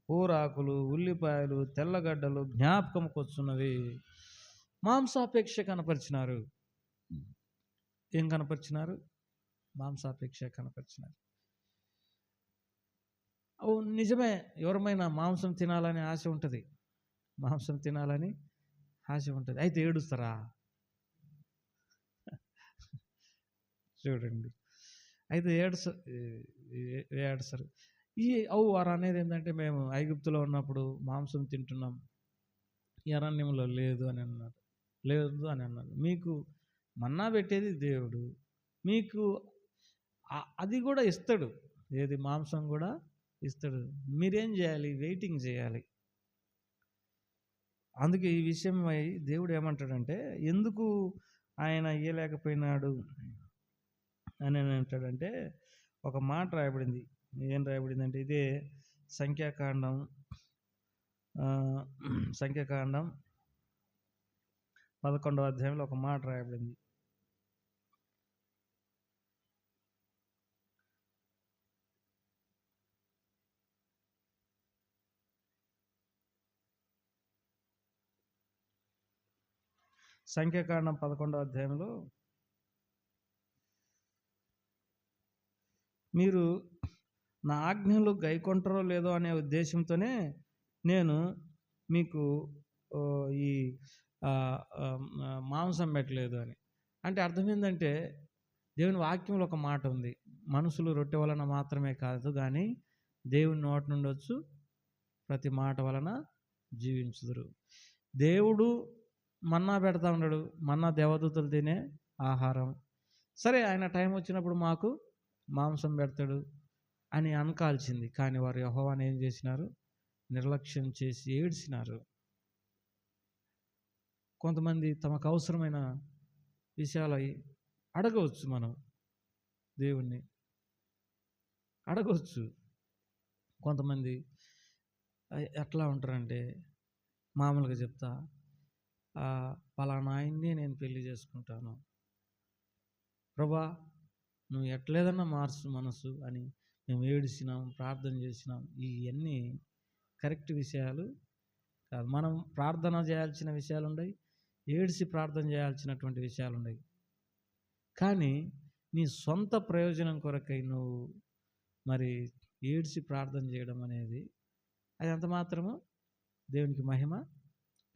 S1: కూరాకులు, ఉల్లిపాయలు, తెల్లగడ్డలు జ్ఞాపకంకి వచ్చున్నవి. మాంసాపేక్ష కనపరిచినారు. ఏం కనపరిచినారు? మాంసాపేక్ష కనపరిచినారు. అవును, నిజమే. ఎవరమైనా మాంసం తినాలని ఆశ ఉంటుంది, మాంసం తినాలని ఆశ ఉంటుంది. అయితే ఏడుస్తారా? చూడండి, అయితే ఏడుస్తారు. వారు అనేది ఏంటంటే, మేము ఐగుప్తులో ఉన్నప్పుడు మాంసం తింటున్నాం, ఈ అరణ్యంలో లేదు అని అన్నారు. మీకు మన్నా పెట్టేది దేవుడు, మీకు అది కూడా ఇస్తాడు, ఏది మాంసం కూడా ఇస్తాడు. మీరేం చేయాలి? వెయిటింగ్ చేయాలి. అందుకే ఈ విషయమై దేవుడు ఏమంటాడంటే, ఎందుకు ఆయన ఇయ్యలేకపోయినాడు అని అంటాడంటే, ఒక మాట రాయబడింది. ఏం రాయబడిందంటే, ఇదే సంఖ్యాకాండం 11వ అధ్యాయంలో ఒక మాట రాయబడింది. సంఖ్యాకాండం 11వ అధ్యాయంలో, మీరు నా ఆజ్ఞలు గైకొంటారో లేదో అనే ఉద్దేశంతోనే నేను మీకు ఈ మాంసం పెట్టలేదు అని. అంటే అర్థం ఏంటంటే, దేవుని వాక్యంలో ఒక మాట ఉంది, మనుషులు రొట్టె వలన మాత్రమే కాదు కానీ దేవుని నోటి నుండి వచ్చు ప్రతి మాట వలన జీవించుదురు. దేవుడు మన్నా పెడతా ఉన్నాడు, మన్నా దేవదూతలు తినే ఆహారం. సరే, ఆయన టైం వచ్చినప్పుడు మాకు మాంసం పెడతాడు అని అనకాల్సింది. కానీ వారు యెహోవాను ఏం చేసినారు? నిర్లక్ష్యం చేసి ఏడ్చినారు. కొంతమంది తమకు అవసరమైన విషయాలు అడగవచ్చు, మనం దేవుణ్ణి అడగవచ్చు. కొంతమంది ఎట్లా ఉంటారంటే, మామూలుగా చెప్తా, పలానా ఆయన్ని నేను పెళ్లి చేసుకుంటాను ప్రభా, నువ్వు ఎట్లేదన్నా మార్చు మనసు అని మేము ఏడిసినాం, ప్రార్థన చేసినాం. ఇవన్నీ కరెక్ట్ విషయాలు కాదు. మనం ప్రార్థన చేయాల్సిన విషయాలు ఉన్నాయి, ఏడిసి ప్రార్థన చేయాల్సినటువంటి విషయాలు ఉన్నాయి. కానీ నీ సొంత ప్రయోజనం కొరకై నువ్వు మరి ఏడిసి ప్రార్థన చేయడం అనేది, అది ఎంత మాత్రము దేవునికి మహిమ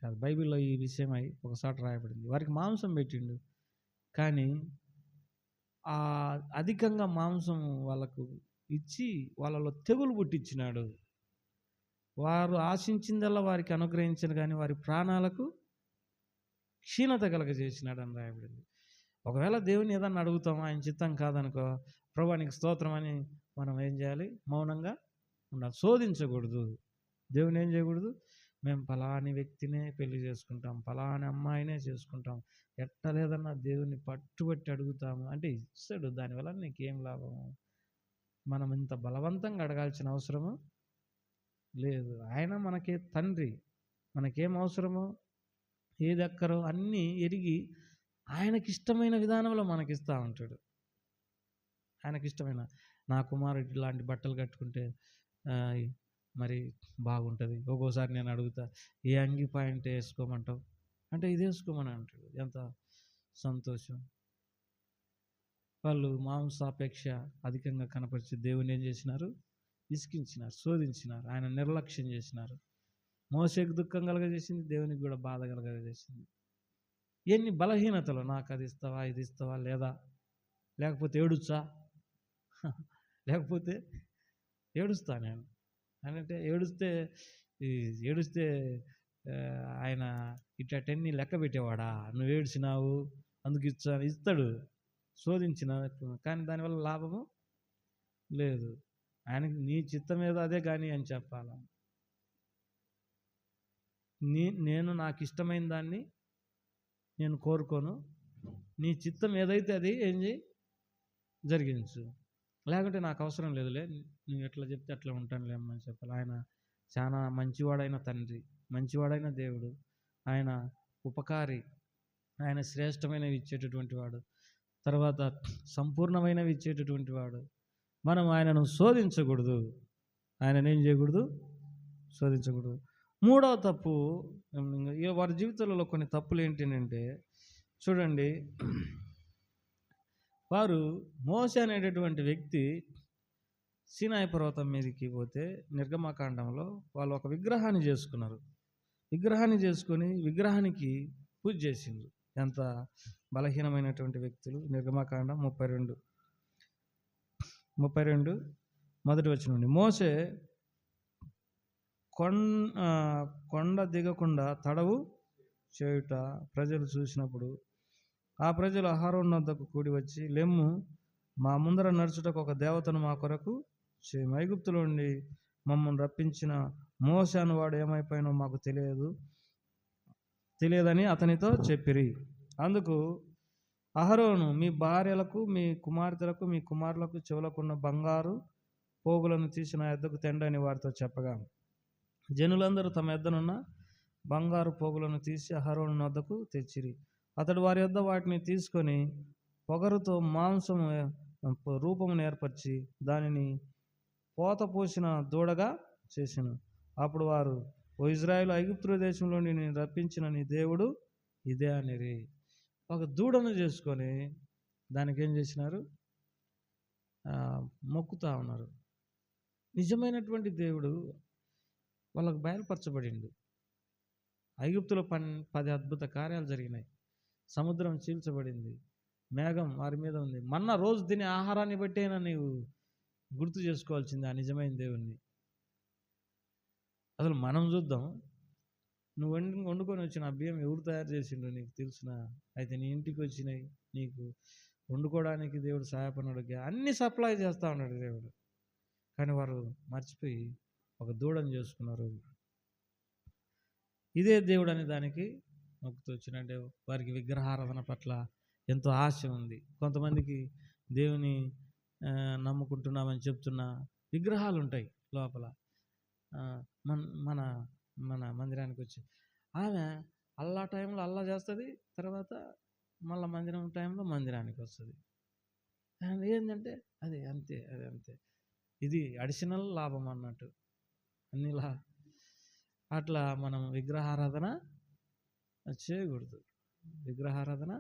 S1: కాదు. బైబిల్లో ఈ విషయమై ఒకసారి రాయబడింది. వారికి మాంసం పెట్టిండు, కానీ అధికంగా మాంసం వాళ్ళకు ఇచ్చి వాళ్ళలో తెగులు పుట్టించినాడు. వారు ఆశించిందల్లా వారికి అనుగ్రహించను, కానీ వారి ప్రాణాలకు క్షీణత కలగజేసినాడు అని రాయబడింది. ఒకవేళ దేవుని ఏదన్నా అడుగుతాం, ఆయన చిత్తం కాదనుకో, ప్రభువా నీకు స్తోత్రం అని మనం ఏం చేయాలి? మౌనంగా ఉండాలి, శోధించకూడదు. దేవుని ఏం చేయకూడదు? మేము ఫలాని వ్యక్తినే పెళ్లి చేసుకుంటాం, ఫలాని అమ్మాయినే చేసుకుంటాం, ఎట్టలేదన్నా దేవుని పట్టుబట్టి అడుగుతాము అంటే ఇస్తాడు. దానివల్ల నీకేం లాభము? మనం ఇంత బలవంతంగా అడగాల్సిన అవసరము లేదు. ఆయన మనకే తండ్రి, మనకేం అవసరమో ఏది అక్కరో అన్నీ ఎరిగి ఆయనకి ఇష్టమైన విధానంలో మనకిస్తూ ఉంటాడు.
S2: ఆయనకి ఇష్టమైన నా కుమారుడు ఇలాంటి బట్టలు కట్టుకుంటే మరి బాగుంటుంది. ఒక్కోసారి నేను అడుగుతా, ఏ అంగి పాయింట్ వేసుకోమంటావు అంటే ఇది వేసుకోమని అంటాడు. ఎంత సంతోషం. వాళ్ళు మాంసాపేక్ష అధికంగా కనపరిచి దేవుని ఏం చేసినారు? ఇసికించినారు, శోధించినారు, ఆయన నిర్లక్ష్యం చేసినారు. మోషేకు దుఃఖం కలగజేసింది, దేవునికి కూడా బాధ కలగజేసింది. ఎన్ని బలహీనతలు, నాకు అది ఇస్తావా, ఇది ఇస్తావా, లేకపోతే ఏడుచా, లేకపోతే ఏడుస్తా నేను అంటే ఏడుస్తే ఆయన ఇట్టన్నీ లెక్క పెట్టేవాడా? నువ్వు ఏడ్చినావు అందుకు ఇస్తాడు, శోధించిన, కానీ దానివల్ల లాభము లేదు. ఆయనకి నీ చిత్తం మీద అదే కానీ అని చెప్పాలా. నేను నాకు ఇష్టమైన దాన్ని నేను కోరుకోను, నీ చిత్తం ఏదైతే అది ఏం చేయి, జరిగించు, లేకుంటే నాకు అవసరం లేదులే, నువ్వు ఎట్లా చెప్తే అట్లా ఉంటానులే అని చెప్పాలి. ఆయన చాలా మంచివాడైన తండ్రి, మంచివాడైన దేవుడు, ఆయన ఉపకారి, ఆయన శ్రేష్టమైనవి ఇచ్చేటటువంటి వాడు, తర్వాత సంపూర్ణమైనవి ఇచ్చేటటువంటి వాడు. మనం ఆయనను శోధించకూడదు, ఆయనను ఏం చేయకూడదు? శోధించకూడదు. మూడవ తప్పు, వారి జీవితంలో కొన్ని తప్పులు ఏంటంటే చూడండి, వారు మోషే అనేటటువంటి వ్యక్తి సీనాయి పర్వతం మీదకి పోతే నిర్గమకాండంలో వాళ్ళు ఒక విగ్రహాన్ని చేసుకున్నారు. విగ్రహాన్ని చేసుకొని విగ్రహానికి పూజ చేసిండ్రు. ఎంత బలహీనమైనటువంటి వ్యక్తులు. నిర్గమకాండం 32 మొదటి వచనం నుండి, మోషే కొండ దిగకుండా తడవు చేయుట ప్రజలు చూసినప్పుడు ఆ ప్రజలు అహరోను వద్దకు కూడి వచ్చి, లెమ్ము, మా ముందర నడుచుటకు ఒక దేవతను మా కొరకు చేయము. ఐగుప్తులో నుండి మమ్మల్ని రప్పించిన మోషే అనువాడు ఏమైపోయినో మాకు తెలియదని అతనితో చెప్పిరి. అందుకు అహరోను, మీ భార్యలకు, మీ కుమార్తెలకు, మీ కుమారులకు చెవులకున్న బంగారు పోగులను తీసి నా యొద్దకు తెండి అని వారితో చెప్పగా, జనులందరూ తమ యొద్దనున్న బంగారు పోగులను తీసి అహరోను వద్దకు తెచ్చిరి. అతడు వారి యొద్ద వాటిని తీసుకొని పొగరుతో మాంసము రూపమును ఏర్పరిచి దానిని పోత పోసిన దూడగా చేసెను. అప్పుడు వారు, ఓ ఇజ్రాయేలు, ఐగుప్తు దేశంలో నేను రప్పించిన నీ దేవుడు ఇదే అనిరి. ఒక దూడను చేసుకొని దానికి ఏం చేసినారు? మొక్కుతా ఉన్నారు. నిజమైనటువంటి దేవుడు వాళ్ళకు బయలుపరచబడిండు. ఐగుప్తులో 10 అద్భుత కార్యాలు జరిగినాయి. సముద్రం చీల్చబడింది, మేఘం వారి మీద ఉంది. మన్నా రోజు తినే ఆహారాన్ని బట్టేనా నీవు గుర్తు చేసుకోవాల్సింది ఆ నిజమైన దేవుణ్ణి. అసలు మనం చూద్దాం, నువ్వు వండుకొని వచ్చిన ఆ బియ్యం ఎవరు తయారు చేసిండో నీకు తెలుసునా? అయితే నీ ఇంటికి వచ్చినాయి, నీకు వండుకోవడానికి దేవుడు సహాయపడినాడు, అన్ని సప్లై చేస్తూ ఉన్నాడు దేవుడు. కానీ వారు మర్చిపోయి ఒక దూడను చేసుకున్నారు. ఇదే దేవుడు అని దానికి మొక్కుతూ వచ్చినట్టే వారికి విగ్రహారాధన పట్ల ఎంతో ఆశ ఉంది. కొంతమందికి దేవుని నమ్ముకుంటున్నామని చెప్తున్న విగ్రహాలు ఉంటాయి లోపల. మన మన మందిరానికి వచ్చి ఆమె అల్లా టైంలో అల్లా చేస్తుంది, తర్వాత మళ్ళీ మందిరం టైంలో మందిరానికి వస్తుంది. ఏంటంటే అది అంతే. ఇది అడిషనల్ లాభం అన్నట్టు అన్నిలా. అట్లా మనం విగ్రహారాధన చేయకూడదు. విగ్రహారాధన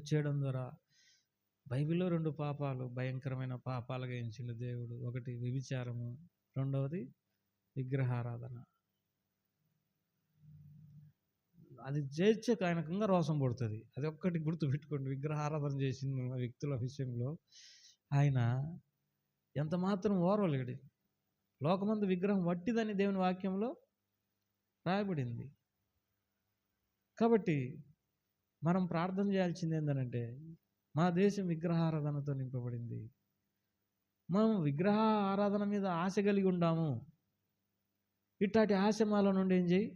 S2: చేయడం ద్వారా బైబిల్లో 2 పాపాలు, భయంకరమైన పాపాలుగా ఎంచిన దేవుడు. ఒకటి వ్యభిచారము, రెండవది విగ్రహారాధన. అది చేర్చక ఆయనకు ఇంకా రోసం పడుతుంది. అది ఒక్కటి గుర్తు పెట్టుకోండి. విగ్రహారాధన చేసిన వ్యక్తుల విషయంలో ఆయన ఎంత మాత్రం ఓర్వలేడు. లోకమందు విగ్రహం వట్టిదని దేవుని వాక్యంలో రాయబడింది. కాబట్టి మనం ప్రార్థన చేయాల్సింది ఏంటంటే, మా దేశం విగ్రహారాధనతో నింపబడింది. మనం విగ్రహ ఆరాధన మీద ఆశ కలిగి ఉండాము. ఇట్లాంటి ఆశ మాల నుండి ఏం చేయి,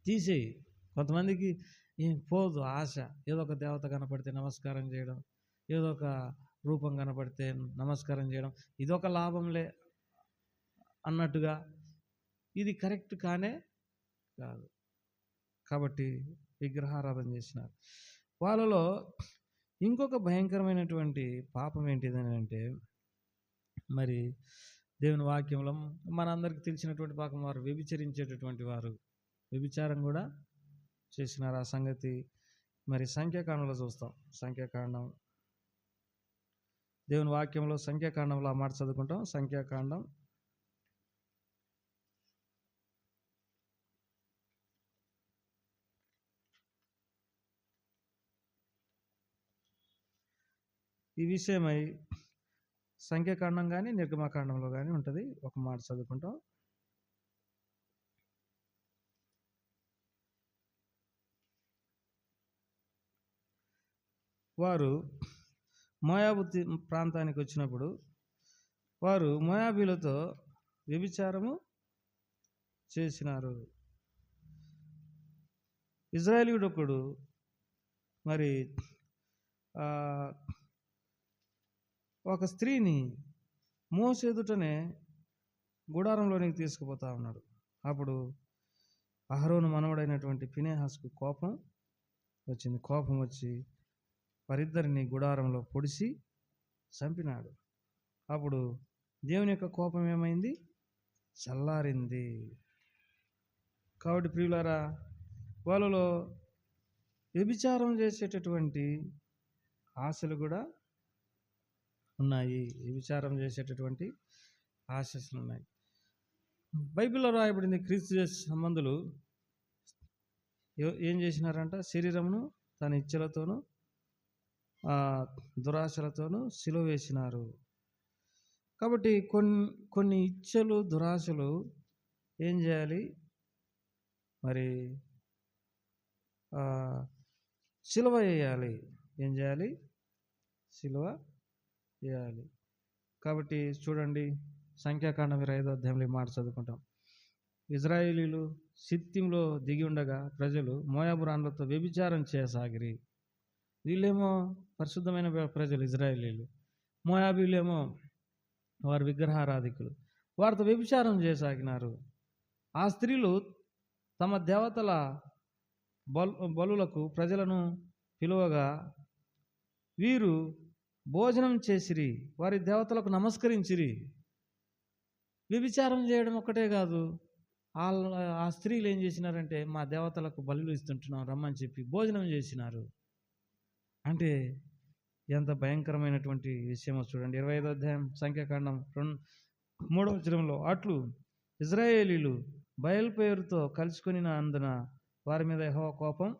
S2: తీసేయి. కొంతమందికి ఏం పోదు ఆశ. ఏదో ఒక దేవత కనపడితే నమస్కారం చేయడం, ఏదో ఒక రూపం కనపడితే నమస్కారం చేయడం, ఇదొక లాభంలే అన్నట్టుగా. ఇది కరెక్ట్ కానే కాదు. కాబట్టి విగ్రహారాధన చేసినారు. వాళ్ళలో ఇంకొక భయంకరమైనటువంటి పాపం ఏంటిదని అంటే, మరి దేవుని వాక్యంలో మనందరికీ తెలిసినటువంటి పాపం, వారు వ్యభిచరించేటటువంటి వారు వ్యభిచారం కూడా చేసినారు. ఆ సంగతి మరి సంఖ్యాకాండంలో చూస్తాం. సంఖ్యాకాండం, దేవుని వాక్యంలో సంఖ్యాకాండంలో ఆ మాట చదువుకుంటాం. సంఖ్యాకాండం 'ఈ విషయమై సంఖ్యాకాండం కానీ నిర్గమకాండంలో కానీ ఉంటుంది. ఒక మాట చదువుకుంటాం. వారు మోయాబు ప్రాంతానికి వచ్చినప్పుడు వారు మోయాబీలతో వ్యభిచారము చేసినారు. ఇజ్రాయేలీయుడొకడు మరి ఒక స్త్రీని మోసే ఎదుటనే గుడారంలోనికి తీసుకుపోతా ఉన్నాడు. అప్పుడు అహరోను మనవడైనటువంటి ఫినెహాసుకు కోపం వచ్చింది. కోపం వచ్చి వారిద్దరిని గుడారంలో పొడిచి చంపినాడు. అప్పుడు దేవుని యొక్క కోపం ఏమైంది? చల్లారింది. కాబట్టి ప్రియులారా, వాళ్ళలో వ్యభిచారం చేసేటటువంటి ఆశలు కూడా ఉన్నాయి. వ్యభిచారం చేసేటటువంటి ఆశలు ఉన్నాయి. బైబిల్లో రాయబడింది, క్రీస్తు సంబంధులు ఏం చేసినారంట? శరీరమును తన ఇచ్చలతోనూ దురాశలతోనూ సిలువ వేసినారు. కాబట్టి కొన్ని ఇచ్చలు, దురాశలు ఏం చేయాలి? మరి సిలువ వేయాలి. ఏం చేయాలి? సిలువ వేయాలి. కాబట్టి చూడండి, సంఖ్యాకాండం 25వ అధ్యాయంలో మాట చదువుకుంటాం. ఇజ్రాయేలీలు సిత్తింలో దిగి ఉండగా ప్రజలు మోయాబు రాణులతో వ్యభిచారం చేయసాగిరి. వీళ్ళేమో పరిశుద్ధమైన ప్రజలు ఇజ్రాయేలీలు, మోయాబీలేమో వారు విగ్రహారాధికులు. వారితో వ్యభిచారం చేయసాగినారు. ఆ స్త్రీలు తమ దేవతల బలులకు ప్రజలను పిలువగా వీరు భోజనం చేసిరి, వారి దేవతలకు నమస్కరించిరి. వ్యభిచారం చేయడం ఒక్కటే కాదు, ఆ స్త్రీలు ఏం చేసినారంటే, మా దేవతలకు బలులు ఇస్తుంటున్నాం రమ్మని చెప్పి భోజనం చేసినారు. అంటే ఎంత భయంకరమైనటువంటి విషయమో చూడండి. 25వ అధ్యాయం సంఖ్యాకాండం 3వ వచనంలో, అట్లు ఇజ్రాయేలీలు బయలు పేరుతో కలుసుకొని అందున వారి మీద యెహోవా కోపం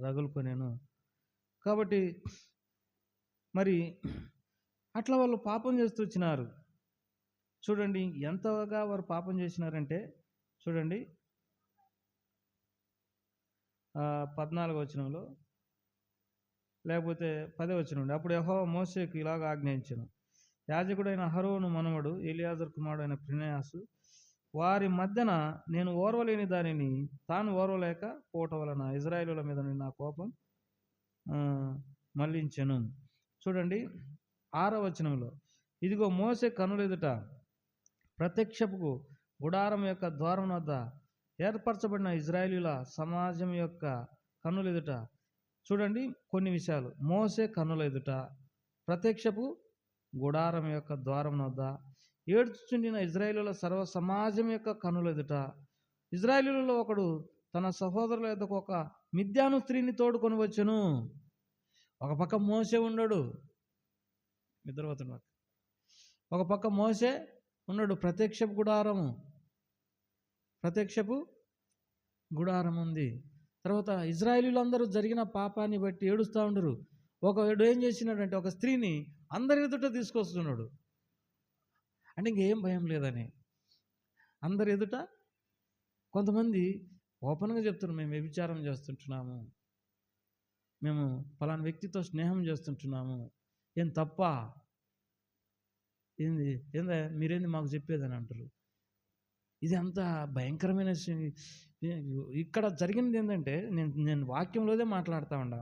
S2: రగులుకొనెను. కాబట్టి మరి అట్లా వాళ్ళు పాపం చేస్తూ వచ్చినారు. చూడండి ఎంతగా వారు పాపం చేసినారంటే, చూడండి 14వ వచనంలో, లేకపోతే 10వ వచనం, అప్పుడు యెహోవా మోషేకు ఇలాగ ఆజ్ఞాయించెను, యాజకుడైన అహరోను మనవడు ఎలియాజరు కుమారుడైన ఫినెహాసు వారి మధ్యన నేను ఓర్వలేని దానిని తాను ఓర్వలేక పోవటం వలన ఇజ్రాయేలుల మీద నా కోపం మళ్లించెను. చూడండి 6వ వచనంలో, ఇదిగో మోసే కనులెదుట ప్రత్యక్షపు గుడారం యొక్క ద్వారం వద్ద ఏర్పరచబడిన ఇజ్రాయేలీల సమాజం యొక్క కన్నులెదుట. చూడండి కొన్ని విషయాలు. మోసే కన్నులెదుట, ప్రత్యక్షపు గుడారం యొక్క ద్వారం వద్ద ఏడ్చుచుండిన ఇజ్రాయేలీల సర్వ సమాజం యొక్క కన్నులెదుట. ఇజ్రాయేలీలలో ఒకడు తన సహోదరుల యొద్దకు ఒక మిద్యాను స్త్రీని తోడుకొని వచ్చెను. ఒక పక్క మోసే ఉన్నాడు, నిద్రపోతున్నాడు. ఒక పక్క మోసే ఉన్నాడు, ప్రత్యక్షపు గుడారం ఉంది. తర్వాత ఇజ్రాయేలీలందరూ జరిగిన పాపాన్ని బట్టి ఏడుస్తూ ఉండరు. ఒకడు ఏం చేసినాడంటే, ఒక స్త్రీని అందరి ఎదుట తీసుకొస్తున్నాడు. అంటే ఇంకేం భయం లేదని అందరి ఎదుట. కొంతమంది ఓపెన్గా చెప్తున్నారు, మేము వ్యభిచారం చేస్తుంటున్నాము, మేము పలానా వ్యక్తితో స్నేహం చేస్తుంటున్నాము, ఏం తప్ప? ఏందా మీరేంది మాకు చెప్పేదని అంటారు. ఇది అంత భయంకరమైన ఇక్కడ జరిగింది ఏంటంటే, నేను వాక్యంలోదే మాట్లాడుతూ ఉండా.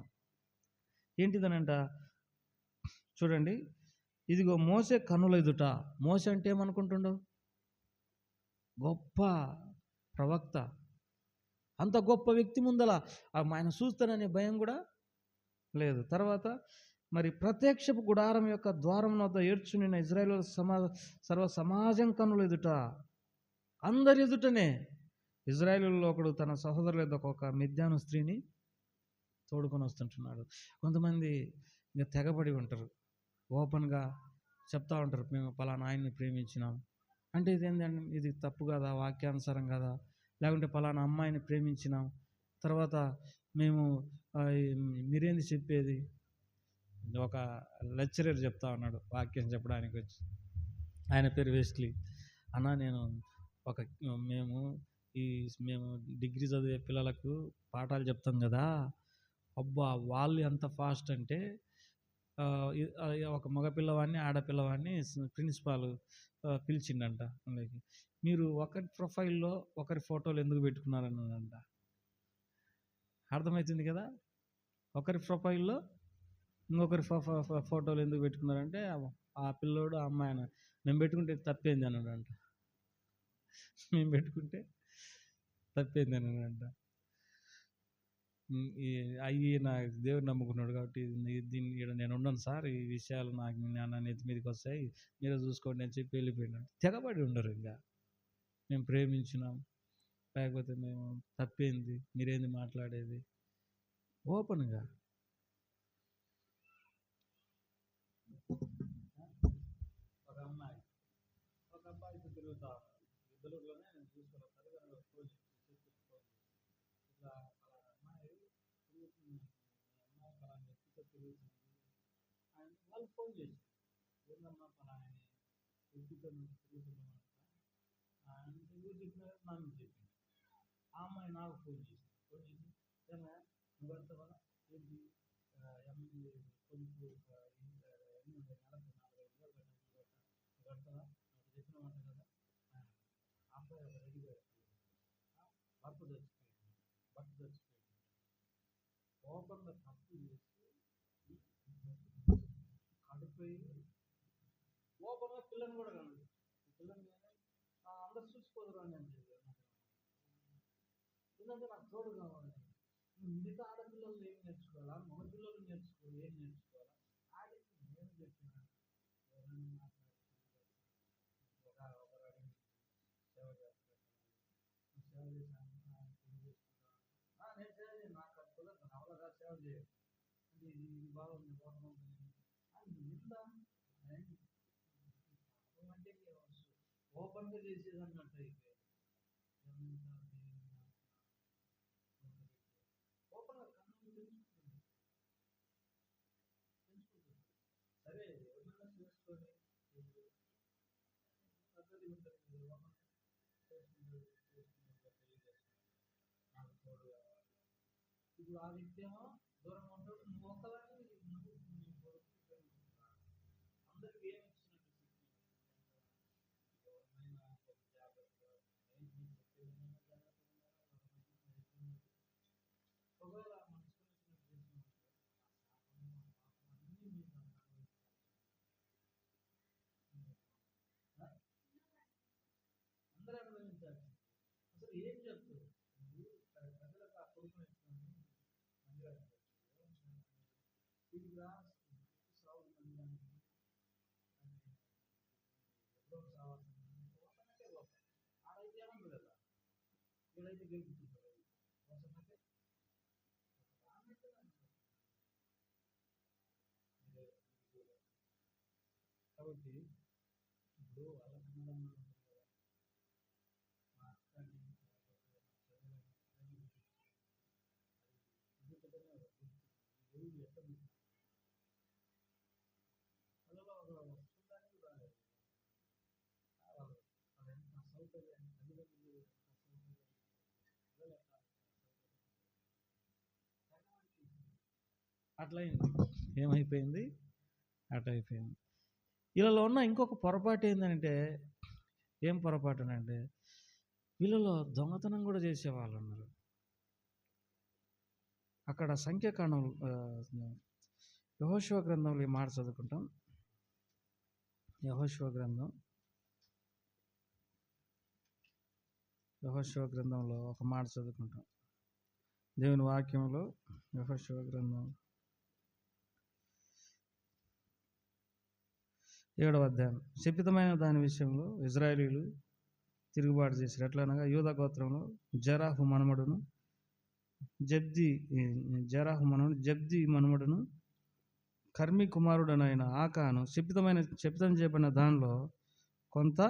S2: ఏంటిదనంట చూడండి, ఇదిగో మోసే కన్నుల ఎదుట. మోసే అంటే ఏమనుకుంటుండవు? గొప్ప ప్రవక్త, అంత గొప్ప వ్యక్తి ముందల ఆయన చూస్తాననే భయం కూడా లేదు. తర్వాత మరి ప్రత్యక్షపు గుడారం యొక్క ద్వారం వద్ద ఏడ్చునిన ఇజ్రాయేలు సర్వ సమాజం కన్నుల ఎదుట, అందరి ఎదుటనే ఇజ్రాయేలులో ఒకడు తన సహోదరుల యొక్క ఒక మిద్యాను స్త్రీని తోడుకొని వస్తుంటున్నాడు. కొంతమంది ఇంకా తెగబడి ఉంటారు, ఓపెన్గా చెప్తా ఉంటారు, మేము పలానా ఆయన్ని ప్రేమించినాం అంటే ఇదేంటండి, ఇది తప్పు కదా, వాక్యానుసారం కదా, లేకుంటే పలానా అమ్మాయిని ప్రేమించినాం, తర్వాత మేము మీరేంది చెప్పేది. ఒక లెక్చరర్ చెప్తా ఉన్నాడు వాక్యం చెప్పడానికి వచ్చి, ఆయన పేరు వెస్లీ. అన్న నేను మేము డిగ్రీ చదివే పిల్లలకు పాఠాలు చెప్తాం కదా, అబ్బా వాళ్ళు ఎంత ఫాస్ట్ అంటే ఒక మగపిల్లవాడిని ఆడపిల్లవాడిని ప్రిన్సిపాల్ పిలిచిండంట, మీరు ఒకరి ప్రొఫైల్లో ఒకరి ఫోటోలు ఎందుకు పెట్టుకున్నారన్నాడంట. అర్థమవుతుంది కదా, ఒకరి ప్రొఫైల్లో ఇంకొకరి ఫోటోలు ఎందుకు పెట్టుకున్నారంటే ఆ పిల్లోడు ఆ అమ్మాయి మేము పెట్టుకుంటే తప్పేంది అన్నాడంట. మేము పెట్టుకుంటే తప్పేంది అన్నాడంట. అయ్యి నా దేవుడు నమ్ముకున్నాడు కాబట్టి దీన్ని ఇక్కడ నేను ఉన్నాను సార్, ఈ విషయాలు నాకు నా నెత్తి మీదకి వస్తాయి, మీరే చూసుకోండి అని చెప్పి వెళ్ళిపోయినాడు. తెగబడి ఉండరు. ఇంకా మేము ప్రేమించినాం, లేకపోతే మేము తప్పేంది, మీరేంది మాట్లాడేది, ఓపెన్గా. ఒక అబ్బాయితో తిరుగుతా ఇద్దరులోనే నేను చూసుకున్నాను, ఇట్లా అమ్మాయి తిరుగుతుంది, అమ్మాయి పలానా వ్యక్తితో తిరుగుతుంది అని వాళ్ళు ఫోన్ చేసి, ఏందమ్మా పలానా వ్యక్తితో తిరుగుతున్నామంట నువ్వు చెప్పినారు నాకు చెప్పింది. ఆ అమ్మాయి నాకు ఫోన్ చేసి ఏమన్నా నువ్వు కడతావా ఏంటి పొదుపు కడతావా నాకు చెప్పినమాట కదా. ఆ అబ్బాయి ఒక రెడీగా భర్త చచ్చిపోయింది ఓపెన్గా తప్పు చేసి కడిపోయి ఓపెన్గా పిల్లని కూడా కలదు, పిల్లని అందరు చూసుకోదురు అని అంటే ఎందుకంటే నాకు తోడు కావాలి. మిగతా ఆడపిల్లలు ఏం నేర్చుకోవాలా, మగ పిల్లలు నేర్చుకోవాలి, ఏం నేర్చుకోవాలా, ఆడికి నేను చెప్పిన సేవ చేస్తాను, సేవ చేశాను, నేను సేవ చేయను, నాకు అది కుదరదు, నా వల్ల సేవ చేయను, ఇది బాగుంది బాగుంటుంది అంటే ఓపెన్గా చేసేదన్నట్టు అయితే ఓపెన్గా కన్ను తెలుసుకుంటుంది. సరే ఎవరైనా చేసుకొని పద్ధతి ఉంటుంది, నాకు తోడు కావాలి. ఇప్పుడు ఆ వ్యక్తి ఏమో దూరంగా ఉంటాడు, నువ్వు ఒక్కదాన్ని అందరికి ఏమి ఇచ్చినట్టు ఎవరైనా జాగ్రత్తగా ఒకవేళ అందరూ అనుభవించాలి. అసలు ఏం చెప్తారు ప్రజలకు ఆ కొడుకుని సాగు మందిరానికి ఆడైతే ఏమన్నా కదా, వీడైతే గెలుపుతుంటారు కాబట్టి ఇప్పుడు వాళ్ళ కన్నడమ్మ మా అక్కని దేవుడు ఎక్కడ వాళ్ళలో ఒక వస్తుందానికి రాలేదు, ఎంత సౌకర్యాన్ని తల్లిదండ్రులు అట్లయింది. ఏమైపోయింది, అట్లయిపోయింది. వీళ్ళలో ఉన్న ఇంకొక పొరపాటు ఏంటంటే, ఏం పొరపాటు అంటే వీళ్ళలో దొంగతనం కూడా చేసేవాళ్ళు ఉన్నారు. అక్కడ సంఖ్యాకాండం యెహోషువ గ్రంథంలో ఈ మాట చదువుకుంటాం. యెహోషువ గ్రంథంలో ఒక మాట చదువుకుంటాం. దేవుని వాక్యంలో యెహోషువ గ్రంథం 7వ అధ్యాయం. శపితమైన దాని విషయంలో ఇజ్రాయేలీలు తిరుగుబాటు చేశారు. ఎట్లనగా యూదా గోత్రంలో జెరాహు మనుమడును జబ్ది మనుమడును కర్మి కుమారుడనైన ఆకాను శపితం చేయబడిన దానిలో కొంత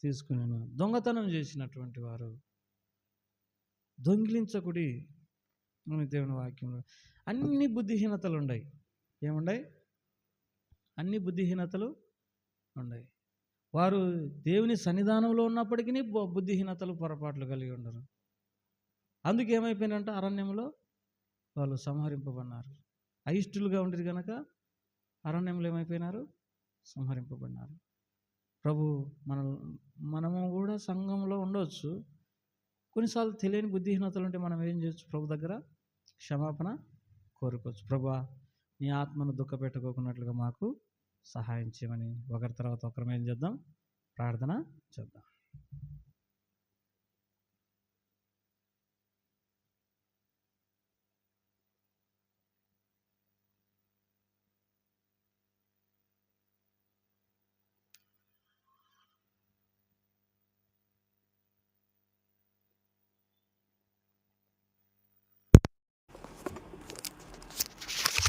S2: తీసుకునేను. దొంగతనం చేసినటువంటి వారు, దొంగిలించకుడి అని దేవుని వాక్యంలో. అన్ని బుద్ధిహీనతలు ఉన్నాయి. ఏముండయి? అన్ని బుద్ధిహీనతలు ఉన్నాయి. వారు దేవుని సన్నిధానంలో ఉన్నప్పటికీ బుద్ధిహీనతలు పొరపాట్లు కలిగి ఉండరు. అందుకేమైపోయినంటే అరణ్యంలో వాళ్ళు సంహరింపబడినారు. అయిష్టులుగా ఉండేది కనుక అరణ్యంలో ఏమైపోయినారు? సంహరింపబడినారు. ప్రభు మనము కూడా సంఘంలో ఉండవచ్చు. కొన్నిసార్లు తెలియని బుద్ధిహీనతలు ఉంటే మనం ఏం చేయొచ్చు? ప్రభు దగ్గర క్షమాపణ కోరుకోవచ్చు. ప్రభువా, నీ ఆత్మను దుఃఖపెట్టుకోకున్నట్లుగా మాకు సహాయం చేయమని ఒకరి తర్వాత ఒకరం ఏం చేద్దాం? ప్రార్థన చేద్దాం.